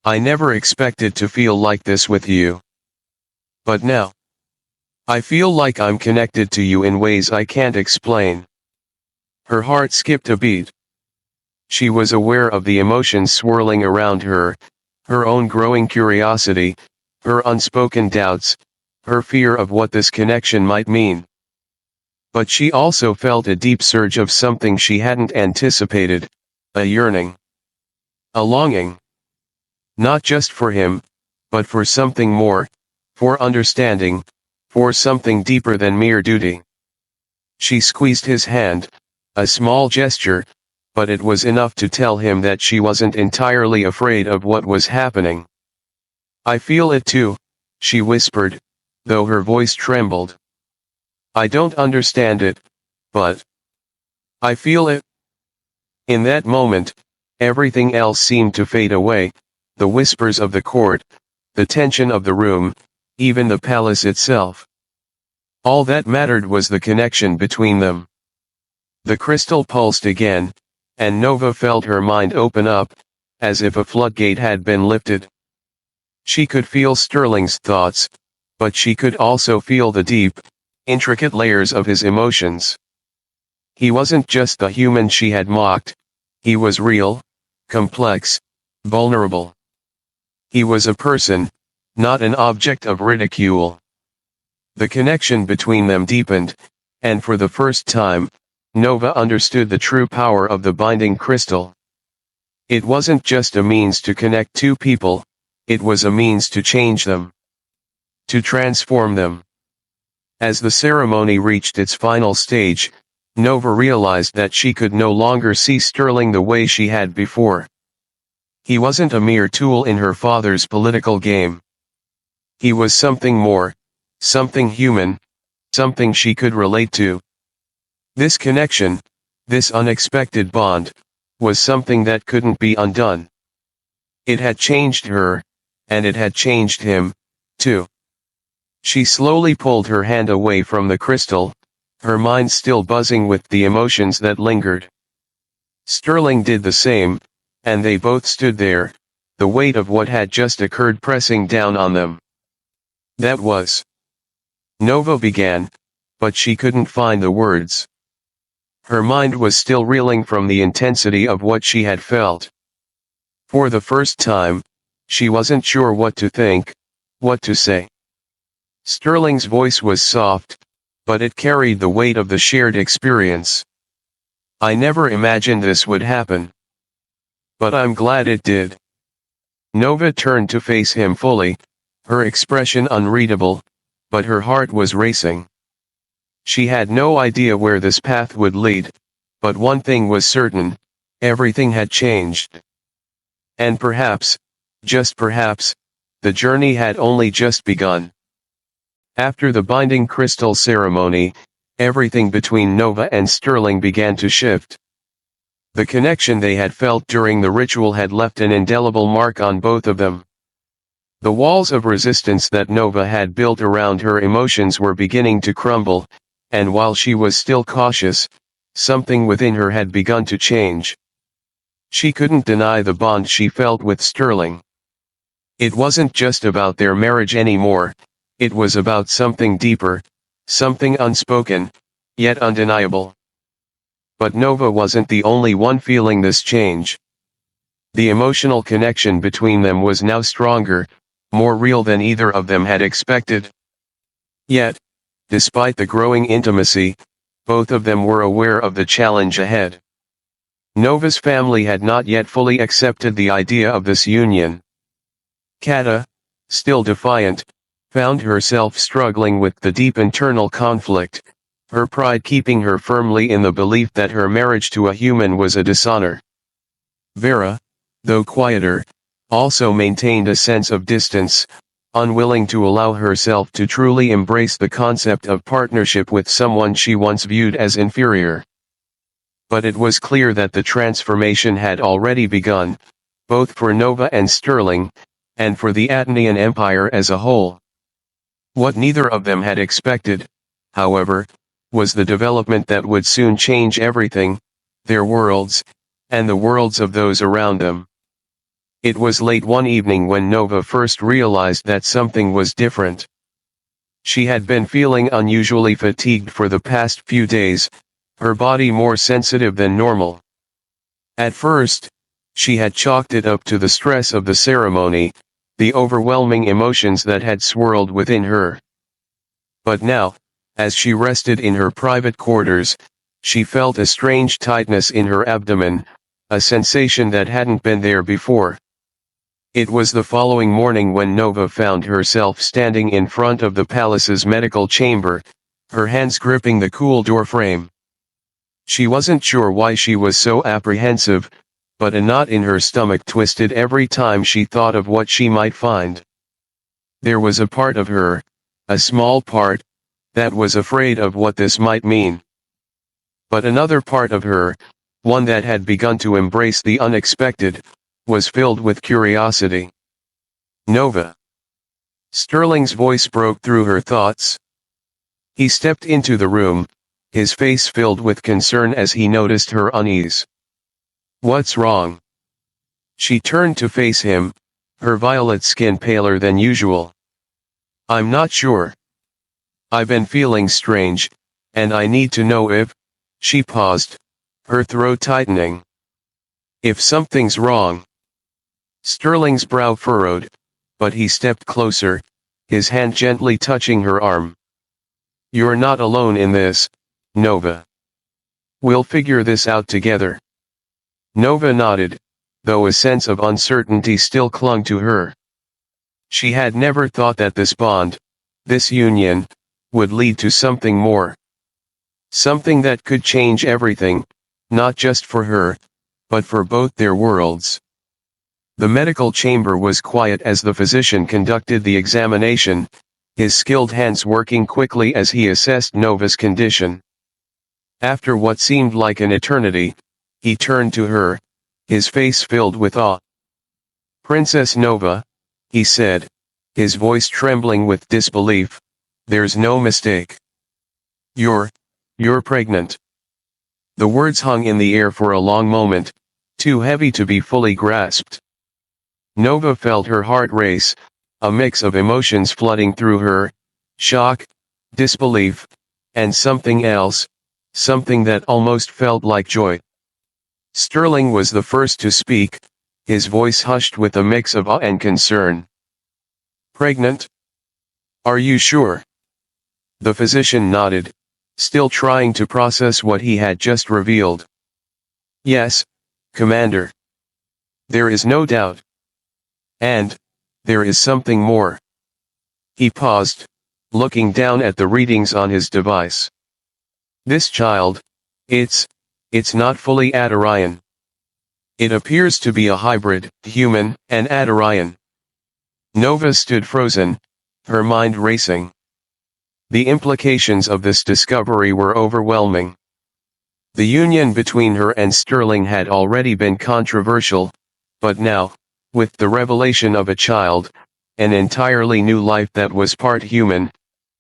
I never expected to feel like this with you. But now, I feel like I'm connected to you in ways I can't explain." Her heart skipped a beat. She was aware of the emotions swirling around her, her own growing curiosity, her unspoken doubts, her fear of what this connection might mean. But she also felt a deep surge of something she hadn't anticipated, a yearning. A longing. Not just for him, but for something more, for understanding, for something deeper than mere duty. She squeezed his hand, a small gesture, but it was enough to tell him that she wasn't entirely afraid of what was happening. "I feel it too," she whispered, though her voice trembled. "I don't understand it, but I feel it." In that moment, everything else seemed to fade away, the whispers of the court, the tension of the room, even the palace itself. All that mattered was the connection between them. The crystal pulsed again, and Nova felt her mind open up, as if a floodgate had been lifted. She could feel Sterling's thoughts, but she could also feel the deep, intricate layers of his emotions. He wasn't just the human she had mocked, he was real, complex, vulnerable. He was a person, not an object of ridicule. The connection between them deepened, and for the first time, Nova understood the true power of the binding crystal. It wasn't just a means to connect two people, it was a means to change them. To transform them. As the ceremony reached its final stage, Nova realized that she could no longer see Sterling the way she had before. He wasn't a mere tool in her father's political game. He was something more, something human, something she could relate to. This connection, this unexpected bond, was something that couldn't be undone. It had changed her, and it had changed him, too. She slowly pulled her hand away from the crystal, her mind still buzzing with the emotions that lingered. Sterling did the same, and they both stood there, the weight of what had just occurred pressing down on them. "That was..." Nova began, but she couldn't find the words. Her mind was still reeling from the intensity of what she had felt. For the first time, she wasn't sure what to think, what to say. Sterling's voice was soft, but it carried the weight of the shared experience. "I never imagined this would happen. But I'm glad it did." Nova turned to face him fully, her expression unreadable, but her heart was racing. She had no idea where this path would lead, but one thing was certain, everything had changed. And perhaps, just perhaps, the journey had only just begun. After the binding crystal ceremony, everything between Nova and Sterling began to shift. The connection they had felt during the ritual had left an indelible mark on both of them. The walls of resistance that Nova had built around her emotions were beginning to crumble, and while she was still cautious, something within her had begun to change. She couldn't deny the bond she felt with Sterling. It wasn't just about their marriage anymore, it was about something deeper, something unspoken, yet undeniable. But Nova wasn't the only one feeling this change. The emotional connection between them was now stronger, more real than either of them had expected. Yet, despite the growing intimacy, both of them were aware of the challenge ahead. Nova's family had not yet fully accepted the idea of this union. Kata, still defiant, found herself struggling with the deep internal conflict, her pride keeping her firmly in the belief that her marriage to a human was a dishonor. Vera, though quieter, also maintained a sense of distance, unwilling to allow herself to truly embrace the concept of partnership with someone she once viewed as inferior. But it was clear that the transformation had already begun, both for Nova and Sterling, and for the Atenian Empire as a whole. What neither of them had expected, however, was the development that would soon change everything, their worlds, and the worlds of those around them. It was late one evening when Nova first realized that something was different. She had been feeling unusually fatigued for the past few days, her body more sensitive than normal. At first, she had chalked it up to the stress of the ceremony, the overwhelming emotions that had swirled within her. But now, as she rested in her private quarters, she felt a strange tightness in her abdomen, a sensation that hadn't been there before. It was the following morning when Nova found herself standing in front of the palace's medical chamber, her hands gripping the cool door frame. She wasn't sure why she was so apprehensive, but a knot in her stomach twisted every time she thought of what she might find. There was a part of her, a small part, that was afraid of what this might mean. But another part of her, one that had begun to embrace the unexpected, was filled with curiosity. Nova. Sterling's voice broke through her thoughts. He stepped into the room, his face filled with concern as he noticed her unease. What's wrong? She turned to face him, her violet skin paler than usual. I'm not sure. I've been feeling strange, and I need to know if... She paused, her throat tightening. If something's wrong. Sterling's brow furrowed, but he stepped closer, his hand gently touching her arm. You're not alone in this, Nova. We'll figure this out together. Nova nodded, though a sense of uncertainty still clung to her. She had never thought that this bond, this union, would lead to something more. Something that could change everything, not just for her, but for both their worlds. The medical chamber was quiet as the physician conducted the examination, his skilled hands working quickly as he assessed Nova's condition. After what seemed like an eternity, he turned to her, his face filled with awe. Princess Nova, he said, his voice trembling with disbelief, there's no mistake. You're pregnant. The words hung in the air for a long moment, too heavy to be fully grasped. Nova felt her heart race, a mix of emotions flooding through her, shock, disbelief, and something else, something that almost felt like joy. Sterling was the first to speak, his voice hushed with a mix of awe and concern. Pregnant? Are you sure? The physician nodded, still trying to process what he had just revealed. Yes, Commander. There is no doubt. And, there is something more. He paused, looking down at the readings on his device. This child, it's not fully Adarian. It appears to be a hybrid, human, and Adarian. Nova stood frozen, her mind racing. The implications of this discovery were overwhelming. The union between her and Sterling had already been controversial, but now, with the revelation of a child, an entirely new life that was part human,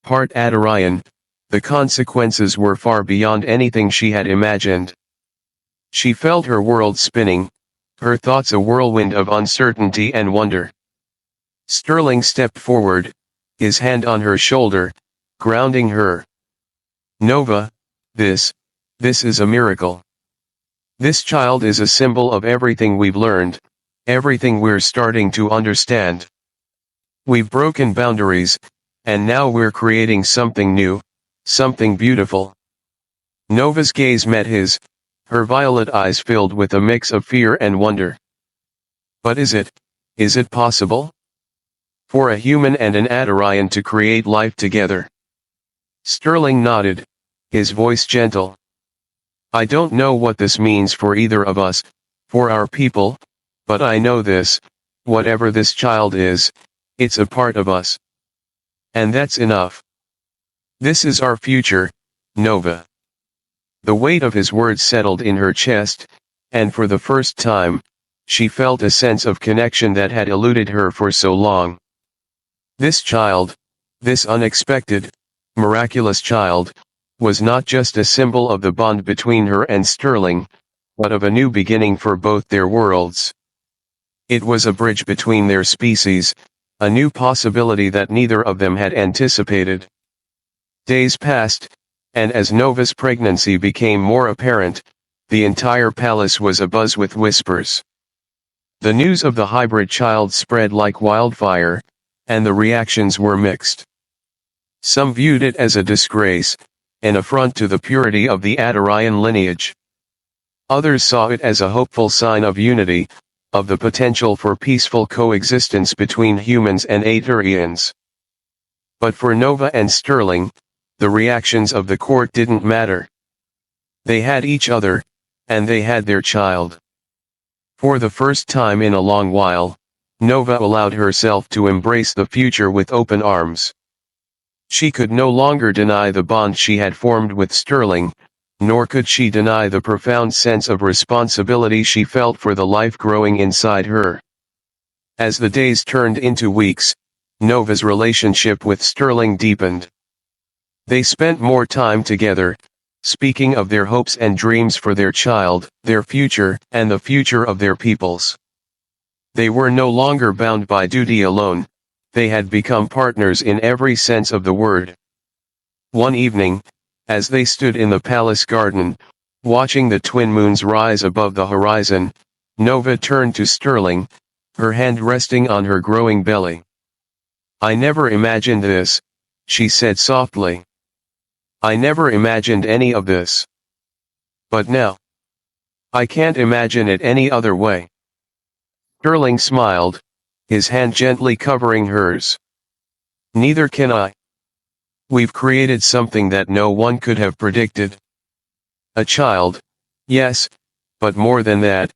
part Adarian, the consequences were far beyond anything she had imagined. She felt her world spinning, her thoughts a whirlwind of uncertainty and wonder. Sterling stepped forward, his hand on her shoulder, grounding her. Nova, this is a miracle. This child is a symbol of everything we've learned, everything we're starting to understand. We've broken boundaries, and now we're creating something new, something beautiful. Nova's gaze met his, her violet eyes filled with a mix of fear and wonder. But is it possible? For a human and an Adarian to create life together? Sterling nodded, his voice gentle. I don't know what this means for either of us, for our people, but I know this, whatever this child is, it's a part of us. And that's enough. This is our future, Nova. The weight of his words settled in her chest, and for the first time, she felt a sense of connection that had eluded her for so long. This child, this unexpected, miraculous child, was not just a symbol of the bond between her and Sterling, but of a new beginning for both their worlds. It was a bridge between their species, a new possibility that neither of them had anticipated. Days passed, and as Nova's pregnancy became more apparent, the entire palace was abuzz with whispers. The news of the hybrid child spread like wildfire, and the reactions were mixed. Some viewed it as a disgrace, an affront to the purity of the Adarian lineage. Others saw it as a hopeful sign of unity, of the potential for peaceful coexistence between humans and Atarians. But for Nova and Sterling, the reactions of the court didn't matter. They had each other, and they had their child. For the first time in a long while, Nova allowed herself to embrace the future with open arms. She could no longer deny the bond she had formed with Sterling, nor could she deny the profound sense of responsibility she felt for the life growing inside her. As the days turned into weeks, Nova's relationship with Sterling deepened. They spent more time together, speaking of their hopes and dreams for their child, their future, and the future of their peoples. They were no longer bound by duty alone, they had become partners in every sense of the word. One evening, as they stood in the palace garden, watching the twin moons rise above the horizon, Nova turned to Sterling, her hand resting on her growing belly. "I never imagined this," she said softly. "I never imagined any of this. But now, I can't imagine it any other way." Sterling smiled, his hand gently covering hers. "Neither can I. We've created something that no one could have predicted. A child, yes, but more than that,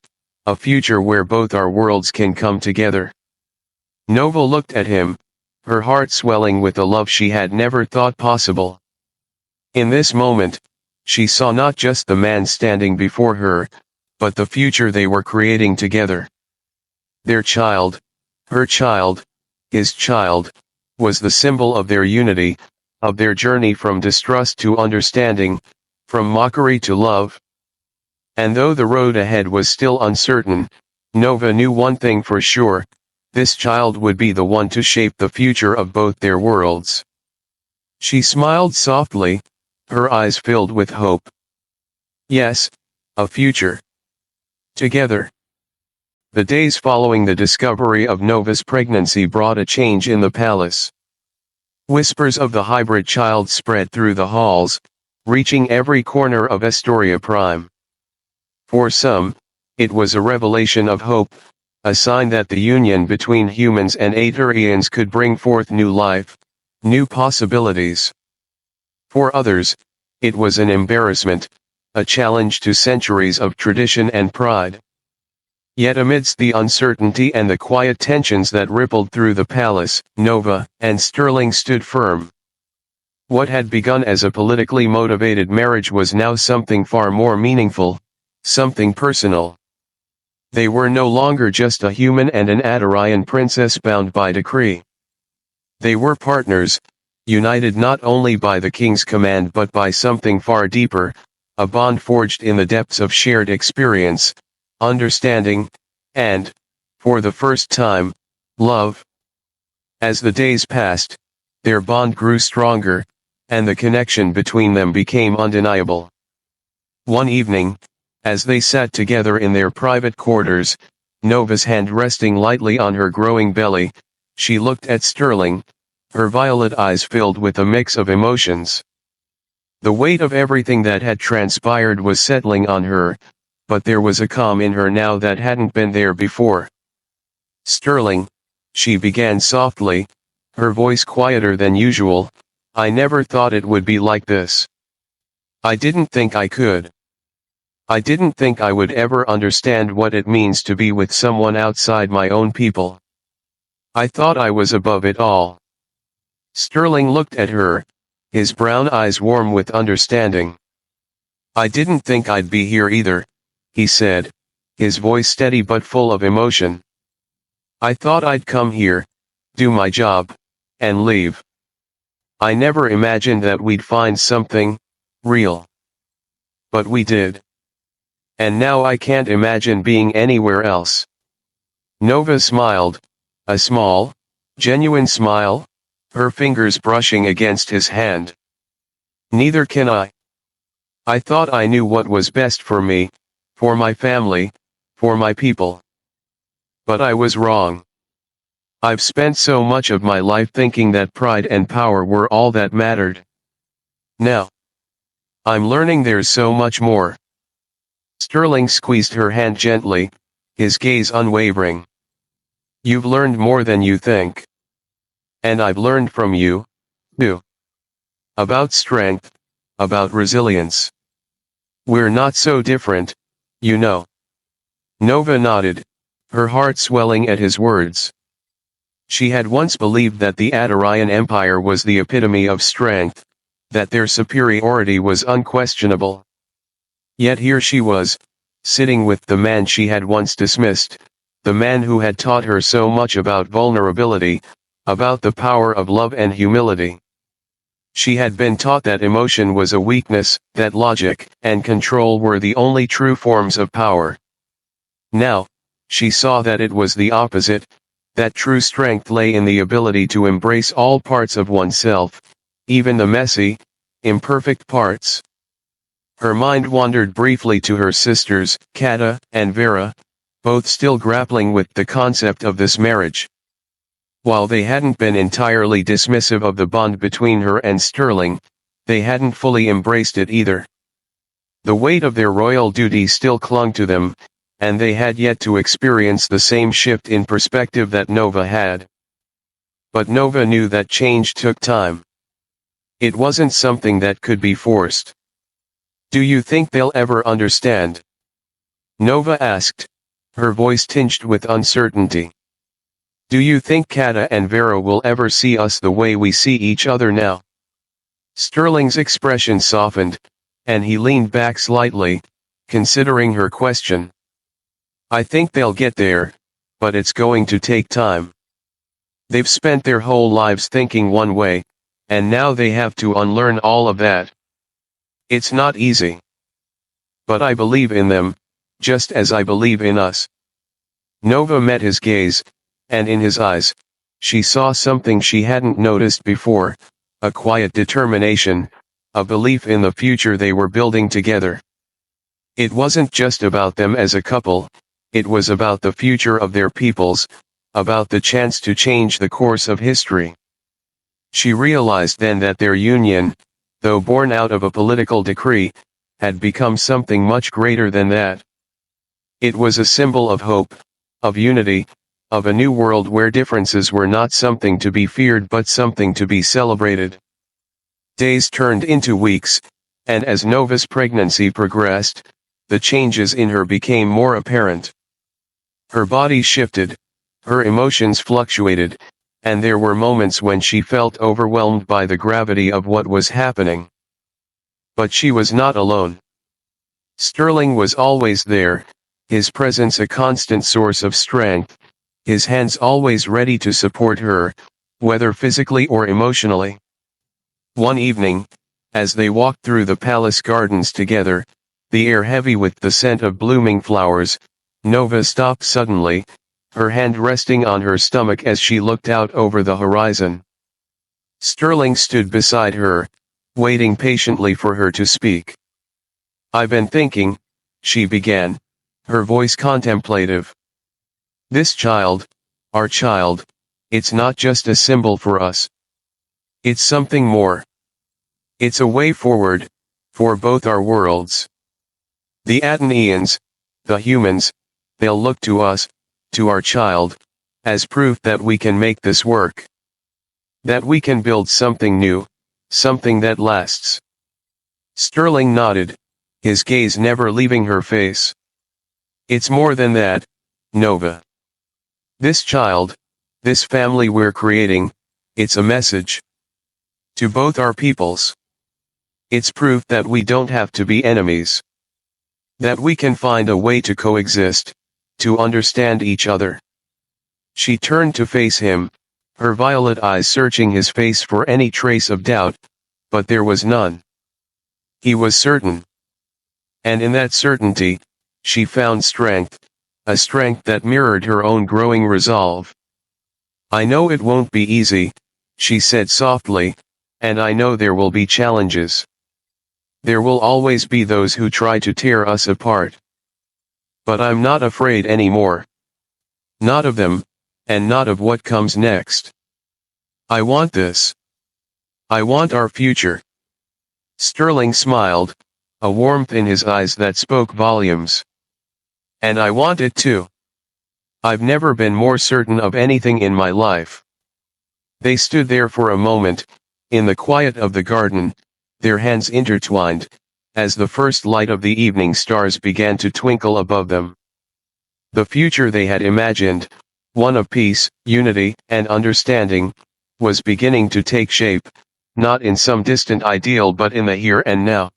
a future where both our worlds can come together." Nova looked at him, her heart swelling with a love she had never thought possible. In this moment, she saw not just the man standing before her, but the future they were creating together. Their child, her child, his child, was the symbol of their unity, of their journey from distrust to understanding, from mockery to love. And though the road ahead was still uncertain, Nova knew one thing for sure: this child would be the one to shape the future of both their worlds. She smiled softly, her eyes filled with hope. Yes, a future. Together. The days following the discovery of Nova's pregnancy brought a change in the palace. Whispers of the hybrid child spread through the halls, reaching every corner of Astoria Prime. For some, it was a revelation of hope, a sign that the union between humans and Atarians could bring forth new life, new possibilities. For others, it was an embarrassment, a challenge to centuries of tradition and pride. Yet amidst the uncertainty and the quiet tensions that rippled through the palace, Nova and Sterling stood firm. What had begun as a politically motivated marriage was now something far more meaningful, something personal. They were no longer just a human and an Adarian princess bound by decree. They were partners, united not only by the king's command but by something far deeper, a bond forged in the depths of shared experience, understanding, and, for the first time, love. As the days passed, their bond grew stronger, and the connection between them became undeniable. One evening, as they sat together in their private quarters, Nova's hand resting lightly on her growing belly, she looked at Sterling, her violet eyes filled with a mix of emotions. The weight of everything that had transpired was settling on her, but there was a calm in her now that hadn't been there before. "Sterling," she began softly, her voice quieter than usual, "I never thought it would be like this. I didn't think I could. I didn't think I would ever understand what it means to be with someone outside my own people. I thought I was above it all." Sterling looked at her, his brown eyes warm with understanding. "I didn't think I'd be here either," he said, his voice steady but full of emotion. "I thought I'd come here, do my job, and leave. I never imagined that we'd find something real. But we did. And now I can't imagine being anywhere else." Nova smiled, a small, genuine smile, her fingers brushing against his hand. "Neither can I. I thought I knew what was best for me, for my family, for my people. But I was wrong. I've spent so much of my life thinking that pride and power were all that mattered. Now, I'm learning there's so much more. Sterling squeezed her hand gently, his gaze unwavering. You've learned more than you think. And I've learned from you, too. About strength, about resilience. We're not so different, you know. Nova nodded, her heart swelling at his words. She had once believed that the Adarian Empire was the epitome of strength, that their superiority was unquestionable. Yet here she was, sitting with the man she had once dismissed, the man who had taught her so much about vulnerability, about the power of love and humility. She had been taught that emotion was a weakness, that logic and control were the only true forms of power. Now, she saw that it was the opposite, that true strength lay in the ability to embrace all parts of oneself, even the messy, imperfect parts. Her mind wandered briefly to her sisters, Kata and Vera, both still grappling with the concept of this marriage. While they hadn't been entirely dismissive of the bond between her and Sterling, they hadn't fully embraced it either. The weight of their royal duty still clung to them, and they had yet to experience the same shift in perspective that Nova had. But Nova knew that change took time. It wasn't something that could be forced. Do you think they'll ever understand? Nova asked, her voice tinged with uncertainty. Do you think Kata and Vera will ever see us the way we see each other now? Sterling's expression softened, and he leaned back slightly, considering her question. I think they'll get there, but it's going to take time. They've spent their whole lives thinking one way, and now they have to unlearn all of that. It's not easy. But I believe in them, just as I believe in us. Nova met his gaze, and in his eyes, she saw something she hadn't noticed before, a quiet determination, a belief in the future they were building together. It wasn't just about them as a couple, it was about the future of their peoples, about the chance to change the course of history. She realized then that their union, though born out of a political decree, had become something much greater than that. It was a symbol of hope, of unity, of a new world where differences were not something to be feared but something to be celebrated. Days turned into weeks, and as Nova's pregnancy progressed, the changes in her became more apparent. Her body shifted, her emotions fluctuated, and there were moments when she felt overwhelmed by the gravity of what was happening. But she was not alone. Sterling was always there, his presence a constant source of strength, his hands always ready to support her, whether physically or emotionally. One evening, as they walked through the palace gardens together, the air heavy with the scent of blooming flowers, Nova stopped suddenly, her hand resting on her stomach as she looked out over the horizon. Sterling stood beside her, waiting patiently for her to speak. I've been thinking, she began, her voice contemplative. This child, our child, it's not just a symbol for us. It's something more. It's a way forward, for both our worlds. The Athenians, the humans, they'll look to us, to our child, as proof that we can make this work. That we can build something new, something that lasts. Sterling nodded, his gaze never leaving her face. It's more than that, Nova. This child, this family we're creating, it's a message. To both our peoples. It's proof that we don't have to be enemies. That we can find a way to coexist, to understand each other. She turned to face him, her violet eyes searching his face for any trace of doubt, but there was none. He was certain. And in that certainty, she found strength, a strength that mirrored her own growing resolve. I know it won't be easy, she said softly, and I know there will be challenges. There will always be those who try to tear us apart. But I'm not afraid anymore. Not of them, and not of what comes next. I want this. I want our future. Sterling smiled, a warmth in his eyes that spoke volumes. And I want it too. I've never been more certain of anything in my life. They stood there for a moment, in the quiet of the garden, their hands intertwined, as the first light of the evening stars began to twinkle above them. The future they had imagined, one of peace, unity, and understanding, was beginning to take shape, not in some distant ideal but in the here and now.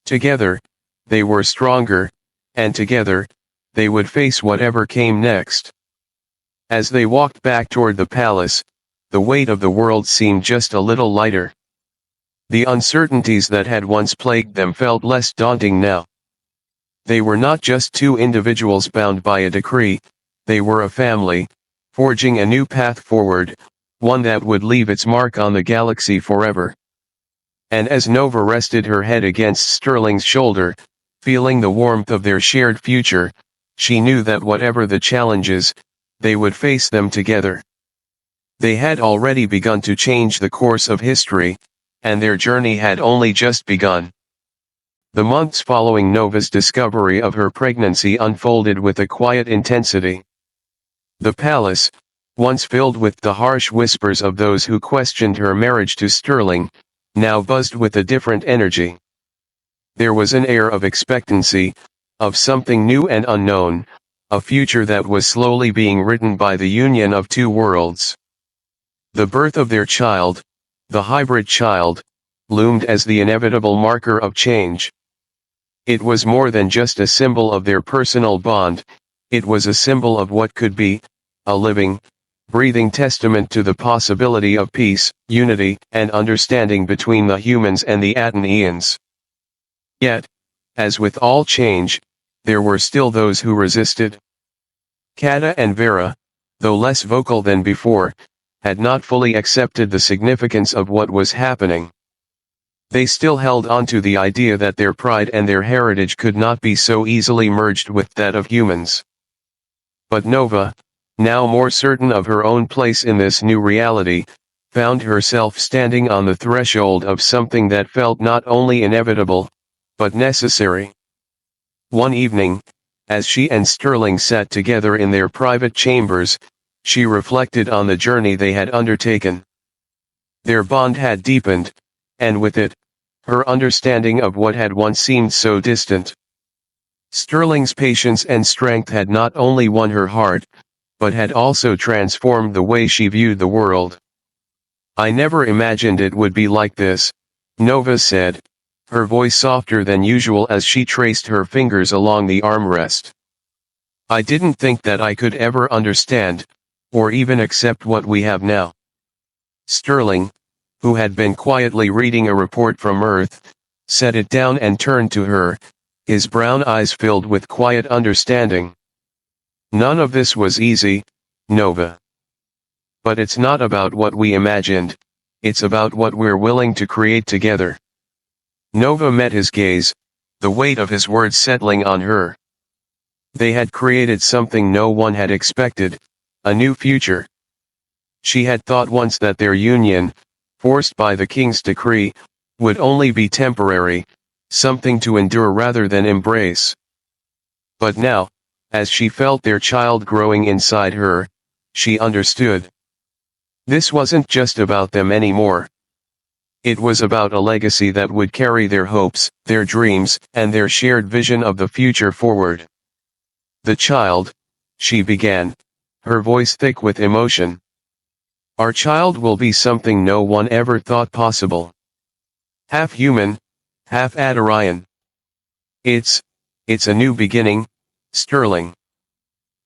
Together, they were stronger, and together, they would face whatever came next. As they walked back toward the palace, the weight of the world seemed just a little lighter. The uncertainties that had once plagued them felt less daunting now. They were not just two individuals bound by a decree, they were a family, forging a new path forward, one that would leave its mark on the galaxy forever. And as Nova rested her head against Sterling's shoulder, feeling the warmth of their shared future, she knew that whatever the challenges, they would face them together. They had already begun to change the course of history, and their journey had only just begun. The months following Nova's discovery of her pregnancy unfolded with a quiet intensity. The palace, once filled with the harsh whispers of those who questioned her marriage to Sterling, now buzzed with a different energy. There was an air of expectancy, of something new and unknown, a future that was slowly being written by the union of two worlds. The birth of their child, the hybrid child, loomed as the inevitable marker of change. It was more than just a symbol of their personal bond, it was a symbol of what could be, a living, breathing testament to the possibility of peace, unity, and understanding between the humans and the Ateneans. Yet, as with all change, there were still those who resisted. Kata and Vera, though less vocal than before, had not fully accepted the significance of what was happening. They still held on to the idea that their pride and their heritage could not be so easily merged with that of humans. But Nova, now more certain of her own place in this new reality, found herself standing on the threshold of something that felt not only inevitable, but necessary. One evening, as she and Sterling sat together in their private chambers, she reflected on the journey they had undertaken. Their bond had deepened, and with it, her understanding of what had once seemed so distant. Sterling's patience and strength had not only won her heart, but had also transformed the way she viewed the world. "I never imagined it would be like this," Nova said, her voice softer than usual as she traced her fingers along the armrest. "I didn't think that I could ever understand, or even accept what we have now." Sterling, who had been quietly reading a report from Earth, set it down and turned to her, his brown eyes filled with quiet understanding. "None of this was easy, Nova. But it's not about what we imagined, it's about what we're willing to create together." Nova met his gaze, the weight of his words settling on her. They had created something no one had expected, a new future. She had thought once that their union, forced by the king's decree, would only be temporary, something to endure rather than embrace. But now, as she felt their child growing inside her, she understood. This wasn't just about them anymore. It was about a legacy that would carry their hopes, their dreams, and their shared vision of the future forward. "The child," she began, her voice thick with emotion. "Our child will be something no one ever thought possible. Half human, half Adarian. It's a new beginning, Sterling."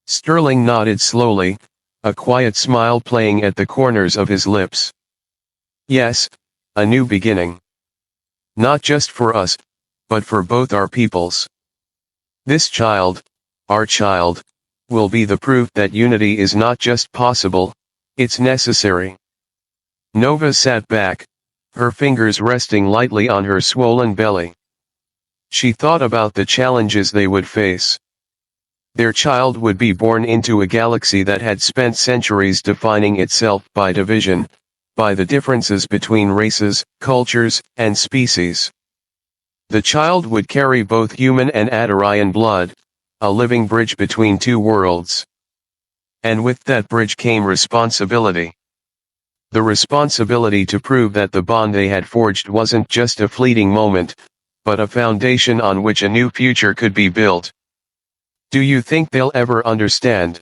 Sterling nodded slowly, a quiet smile playing at the corners of his lips. "Yes, a new beginning. Not just for us, but for both our peoples. This child, our child, will be the proof that unity is not just possible, it's necessary." Nova sat back, her fingers resting lightly on her swollen belly. She thought about the challenges they would face. Their child would be born into a galaxy that had spent centuries defining itself by division, by the differences between races, cultures, and species. The child would carry both human and Adarian blood, a living bridge between two worlds. And with that bridge came responsibility. The responsibility to prove that the bond they had forged wasn't just a fleeting moment, but a foundation on which a new future could be built. "Do you think they'll ever understand?"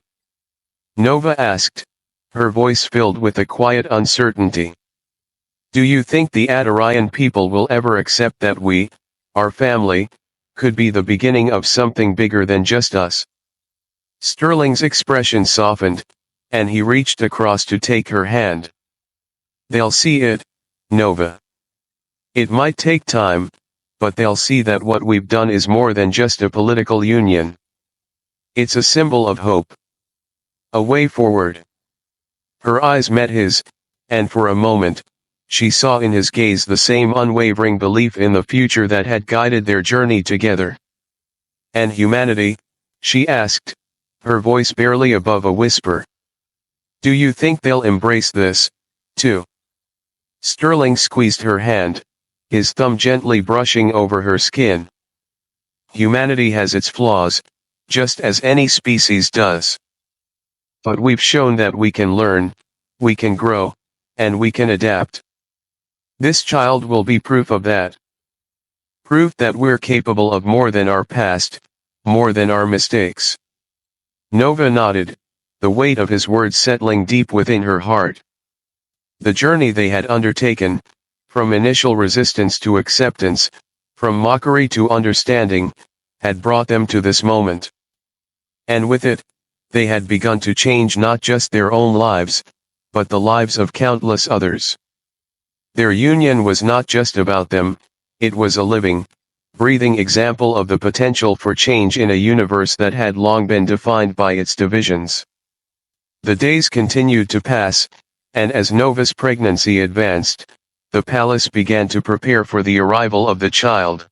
Nova asked, her voice filled with a quiet uncertainty. "Do you think the Adarian people will ever accept that we, our family, could be the beginning of something bigger than just us?" Sterling's expression softened, and he reached across to take her hand. "They'll see it, Nova. It might take time, but they'll see that what we've done is more than just a political union. It's a symbol of hope. A way forward." Her eyes met his, and for a moment, she saw in his gaze the same unwavering belief in the future that had guided their journey together. "And humanity?" she asked, her voice barely above a whisper. "Do you think they'll embrace this, too?" Sterling squeezed her hand, his thumb gently brushing over her skin. "Humanity has its flaws, just as any species does. But we've shown that we can learn, we can grow, and we can adapt. This child will be proof of that. Proof that we're capable of more than our past, more than our mistakes." Nova nodded, the weight of his words settling deep within her heart. The journey they had undertaken, from initial resistance to acceptance, from mockery to understanding, had brought them to this moment. And with it, they had begun to change not just their own lives, but the lives of countless others. Their union was not just about them, it was a living, breathing example of the potential for change in a universe that had long been defined by its divisions. The days continued to pass, and as Nova's pregnancy advanced, the palace began to prepare for the arrival of the child.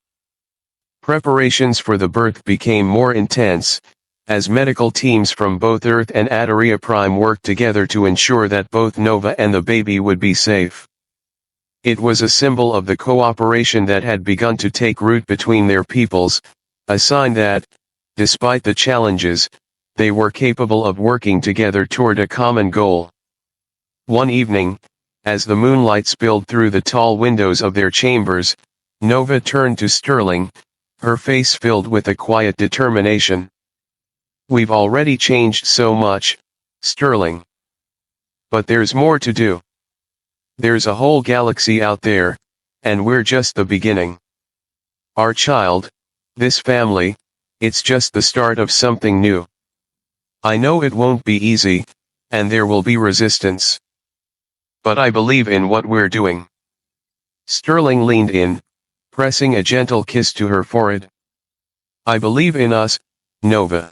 Preparations for the birth became more intense, as medical teams from both Earth and Adaria Prime worked together to ensure that both Nova and the baby would be safe. It was a symbol of the cooperation that had begun to take root between their peoples, a sign that, despite the challenges, they were capable of working together toward a common goal. One evening, as the moonlight spilled through the tall windows of their chambers, Nova turned to Sterling, her face filled with a quiet determination. "We've already changed so much, Sterling. But there's more to do. There's a whole galaxy out there, and we're just the beginning. Our child, this family, it's just the start of something new. I know it won't be easy, and there will be resistance. But I believe in what we're doing." Sterling leaned in, pressing a gentle kiss to her forehead. "I believe in us, Nova.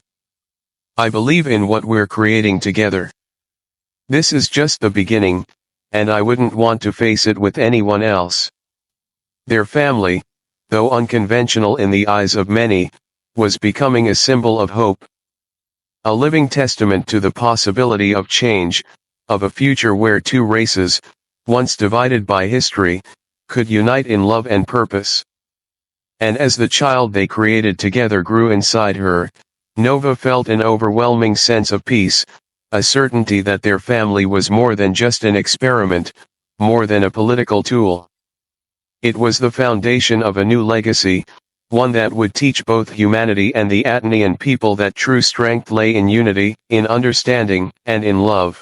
I believe in what we're creating together. This is just the beginning, and I wouldn't want to face it with anyone else." Their family, though unconventional in the eyes of many, was becoming a symbol of hope. A living testament to the possibility of change, of a future where two races, once divided by history, could unite in love and purpose. And as the child they created together grew inside her, Nova felt an overwhelming sense of peace, a certainty that their family was more than just an experiment, more than a political tool. It was the foundation of a new legacy, one that would teach both humanity and the Atenian people that true strength lay in unity, in understanding, and in love.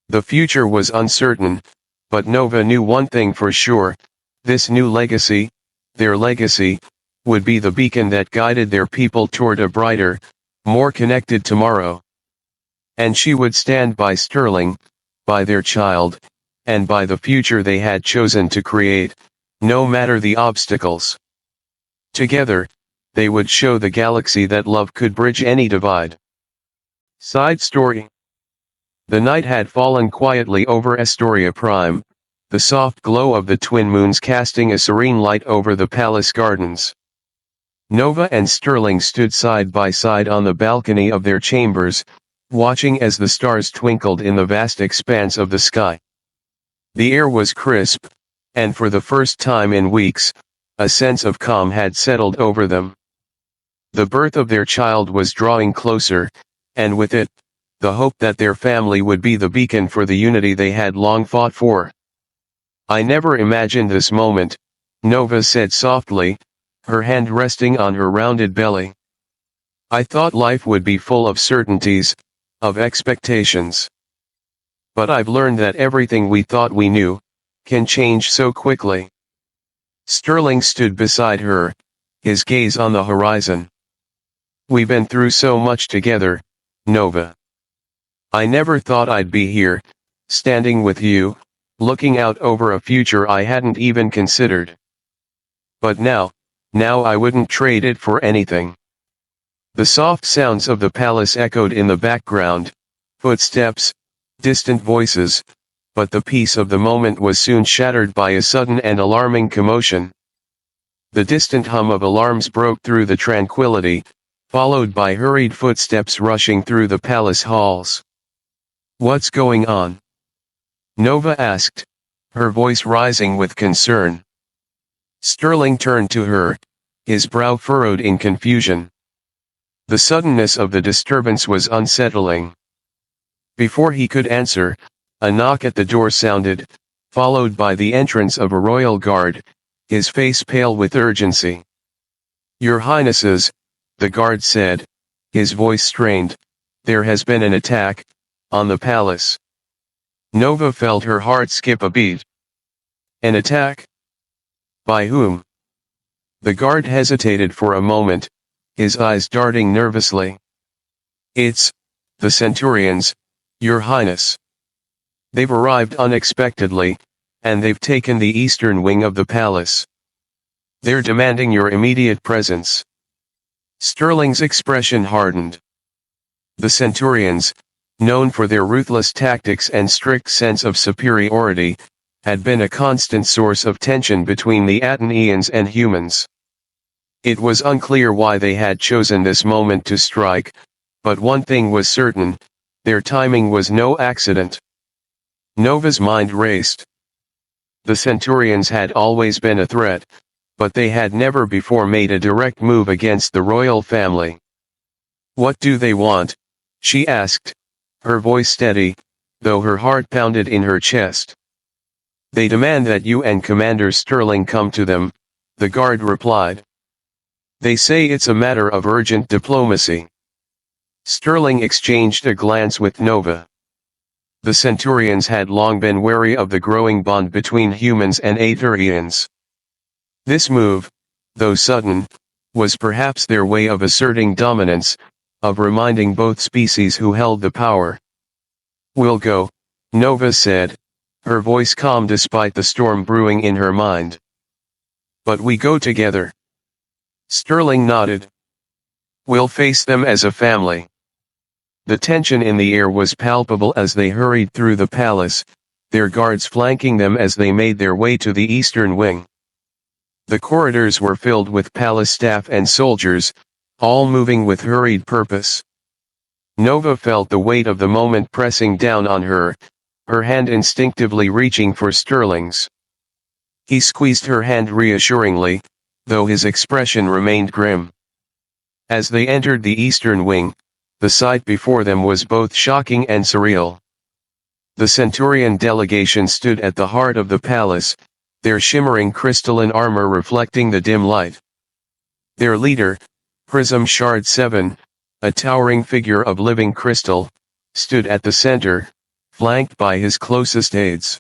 The future was uncertain, but Nova knew one thing for sure: this new legacy, their legacy, would be the beacon that guided their people toward a brighter, more connected tomorrow. And she would stand by Sterling, by their child, and by the future they had chosen to create, no matter the obstacles. Together, they would show the galaxy that love could bridge any divide. Side story. The night had fallen quietly over Astoria Prime, the soft glow of the twin moons casting a serene light over the palace gardens. Nova and Sterling stood side by side on the balcony of their chambers, watching as the stars twinkled in the vast expanse of the sky. The air was crisp, and for the first time in weeks, a sense of calm had settled over them. The birth of their child was drawing closer, and with it, the hope that their family would be the beacon for the unity they had long fought for. "I never imagined this moment," Nova said softly, her hand resting on her rounded belly. "I thought life would be full of certainties, of expectations. But I've learned that everything we thought we knew, can change so quickly." Sterling stood beside her, his gaze on the horizon. "We've been through so much together, Nova. I never thought I'd be here, standing with you, looking out over a future I hadn't even considered. But now I wouldn't trade it for anything." The soft sounds of the palace echoed in the background, footsteps, distant voices, but the peace of the moment was soon shattered by a sudden and alarming commotion. The distant hum of alarms broke through the tranquility, followed by hurried footsteps rushing through the palace halls. "What's going on?" Nova asked, her voice rising with concern. Sterling turned to her, his brow furrowed in confusion. The suddenness of the disturbance was unsettling. Before he could answer, a knock at the door sounded, followed by the entrance of a royal guard, his face pale with urgency. "Your Highnesses," the guard said, his voice strained, "there has been an attack on the palace." Nova felt her heart skip a beat. "An attack? By whom?" The guard hesitated for a moment, his eyes darting nervously. "It's the Centurions, Your Highness. They've arrived unexpectedly, and they've taken the eastern wing of the palace. They're demanding your immediate presence." Sterling's expression hardened. The Centurions, known for their ruthless tactics and strict sense of superiority, had been a constant source of tension between the Ateneans and humans. It was unclear why they had chosen this moment to strike, but one thing was certain, their timing was no accident. Nova's mind raced. The Centurions had always been a threat, but they had never before made a direct move against the royal family. "What do they want?" she asked, her voice steady, though her heart pounded in her chest. "They demand that you and Commander Sterling come to them," the guard replied. "They say it's a matter of urgent diplomacy." Sterling exchanged a glance with Nova. The Centurions had long been wary of the growing bond between humans and Aetherians. This move, though sudden, was perhaps their way of asserting dominance, of reminding both species who held the power. "We'll go," Nova said, her voice calm despite the storm brewing in her mind. "But we go together." Sterling nodded. "We'll face them as a family." The tension in the air was palpable as they hurried through the palace, their guards flanking them as they made their way to the eastern wing. The corridors were filled with palace staff and soldiers, all moving with hurried purpose. Nova felt the weight of the moment pressing down on her, her hand instinctively reaching for Sterling's. He squeezed her hand reassuringly, though his expression remained grim. As they entered the eastern wing, the sight before them was both shocking and surreal. The Centurion delegation stood at the heart of the palace, their shimmering crystalline armor reflecting the dim light. Their leader, Prism Shard 7, a towering figure of living crystal, stood at the center, flanked by his closest aides.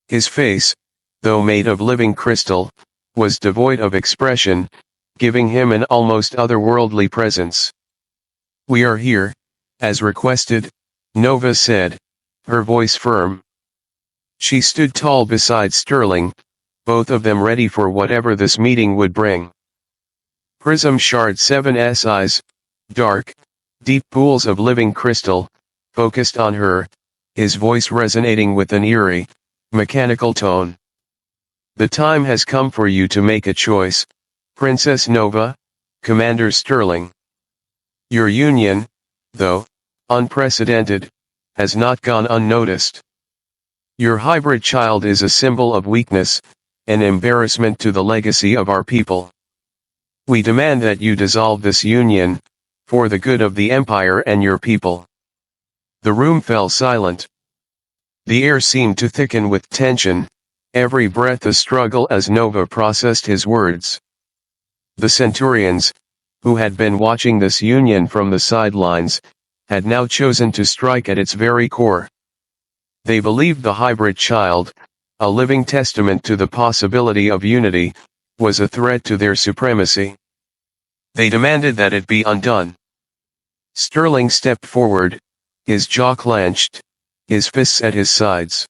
His face, though made of living crystal, was devoid of expression, giving him an almost otherworldly presence. "We are here, as requested," Nova said, her voice firm. She stood tall beside Sterling, both of them ready for whatever this meeting would bring. Prism Shard 7's eyes, dark, deep pools of living crystal, focused on her, his voice resonating with an eerie, mechanical tone. "The time has come for you to make a choice, Princess Nova," Commander Sterling. Your union, though unprecedented, has not gone unnoticed. Your hybrid child is a symbol of weakness, an embarrassment to the legacy of our people. We demand that you dissolve this union, for the good of the Empire and your people. The room fell silent. The air seemed to thicken with tension, every breath a struggle as Nova processed his words. The Centurions, who had been watching this union from the sidelines, had now chosen to strike at its very core. They believed the hybrid child, a living testament to the possibility of unity, was a threat to their supremacy. They demanded that it be undone. Sterling stepped forward, his jaw clenched, his fists at his sides.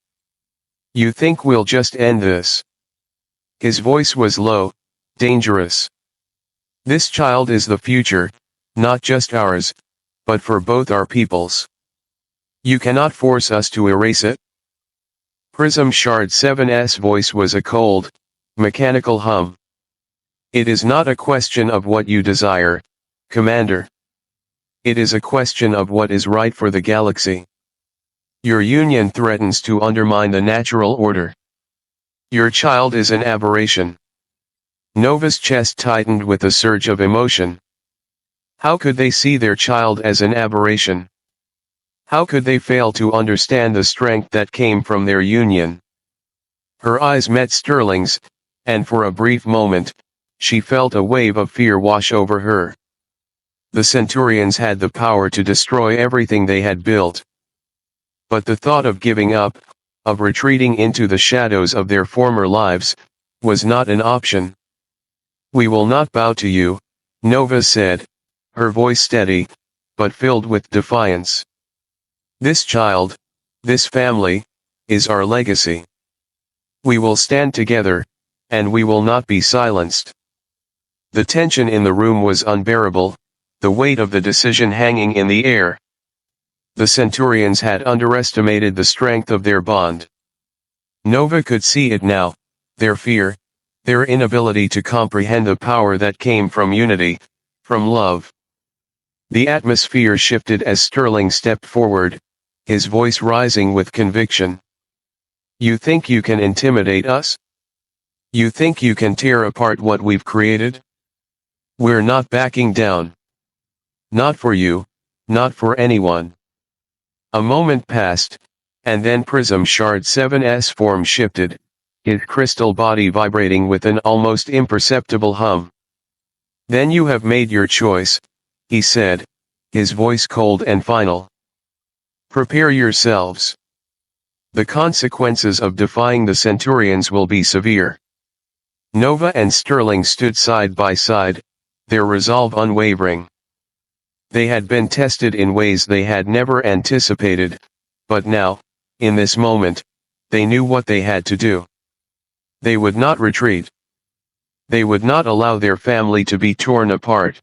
You think we'll just end this? His voice was low, dangerous. This child is the future, not just ours, but for both our peoples. You cannot force us to erase it. Prism Shard 7's voice was a cold, mechanical hum. It is not a question of what you desire, Commander. It is a question of what is right for the galaxy. Your union threatens to undermine the natural order. Your child is an aberration. Nova's chest tightened with a surge of emotion. How could they see their child as an aberration? How could they fail to understand the strength that came from their union? Her eyes met Sterling's, and for a brief moment, she felt a wave of fear wash over her. The Centurions had the power to destroy everything they had built. But the thought of giving up, of retreating into the shadows of their former lives, was not an option. We will not bow to you, Nova said, her voice steady, but filled with defiance. This child, this family, is our legacy. We will stand together, and we will not be silenced. The tension in the room was unbearable, the weight of the decision hanging in the air. The Centurions had underestimated the strength of their bond. Nova could see it now, their fear, their inability to comprehend the power that came from unity, from love. The atmosphere shifted as Sterling stepped forward, his voice rising with conviction. You think you can intimidate us? You think you can tear apart what we've created? We're not backing down. Not for you, not for anyone. A moment passed, and then Prism Shard 7's form shifted, his crystal body vibrating with an almost imperceptible hum. Then you have made your choice, he said, his voice cold and final. Prepare yourselves. The consequences of defying the Centurions will be severe. Nova and Sterling stood side by side, their resolve unwavering. They had been tested in ways they had never anticipated, but now, in this moment, they knew what they had to do. They would not retreat. They would not allow their family to be torn apart.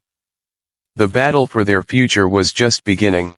The battle for their future was just beginning.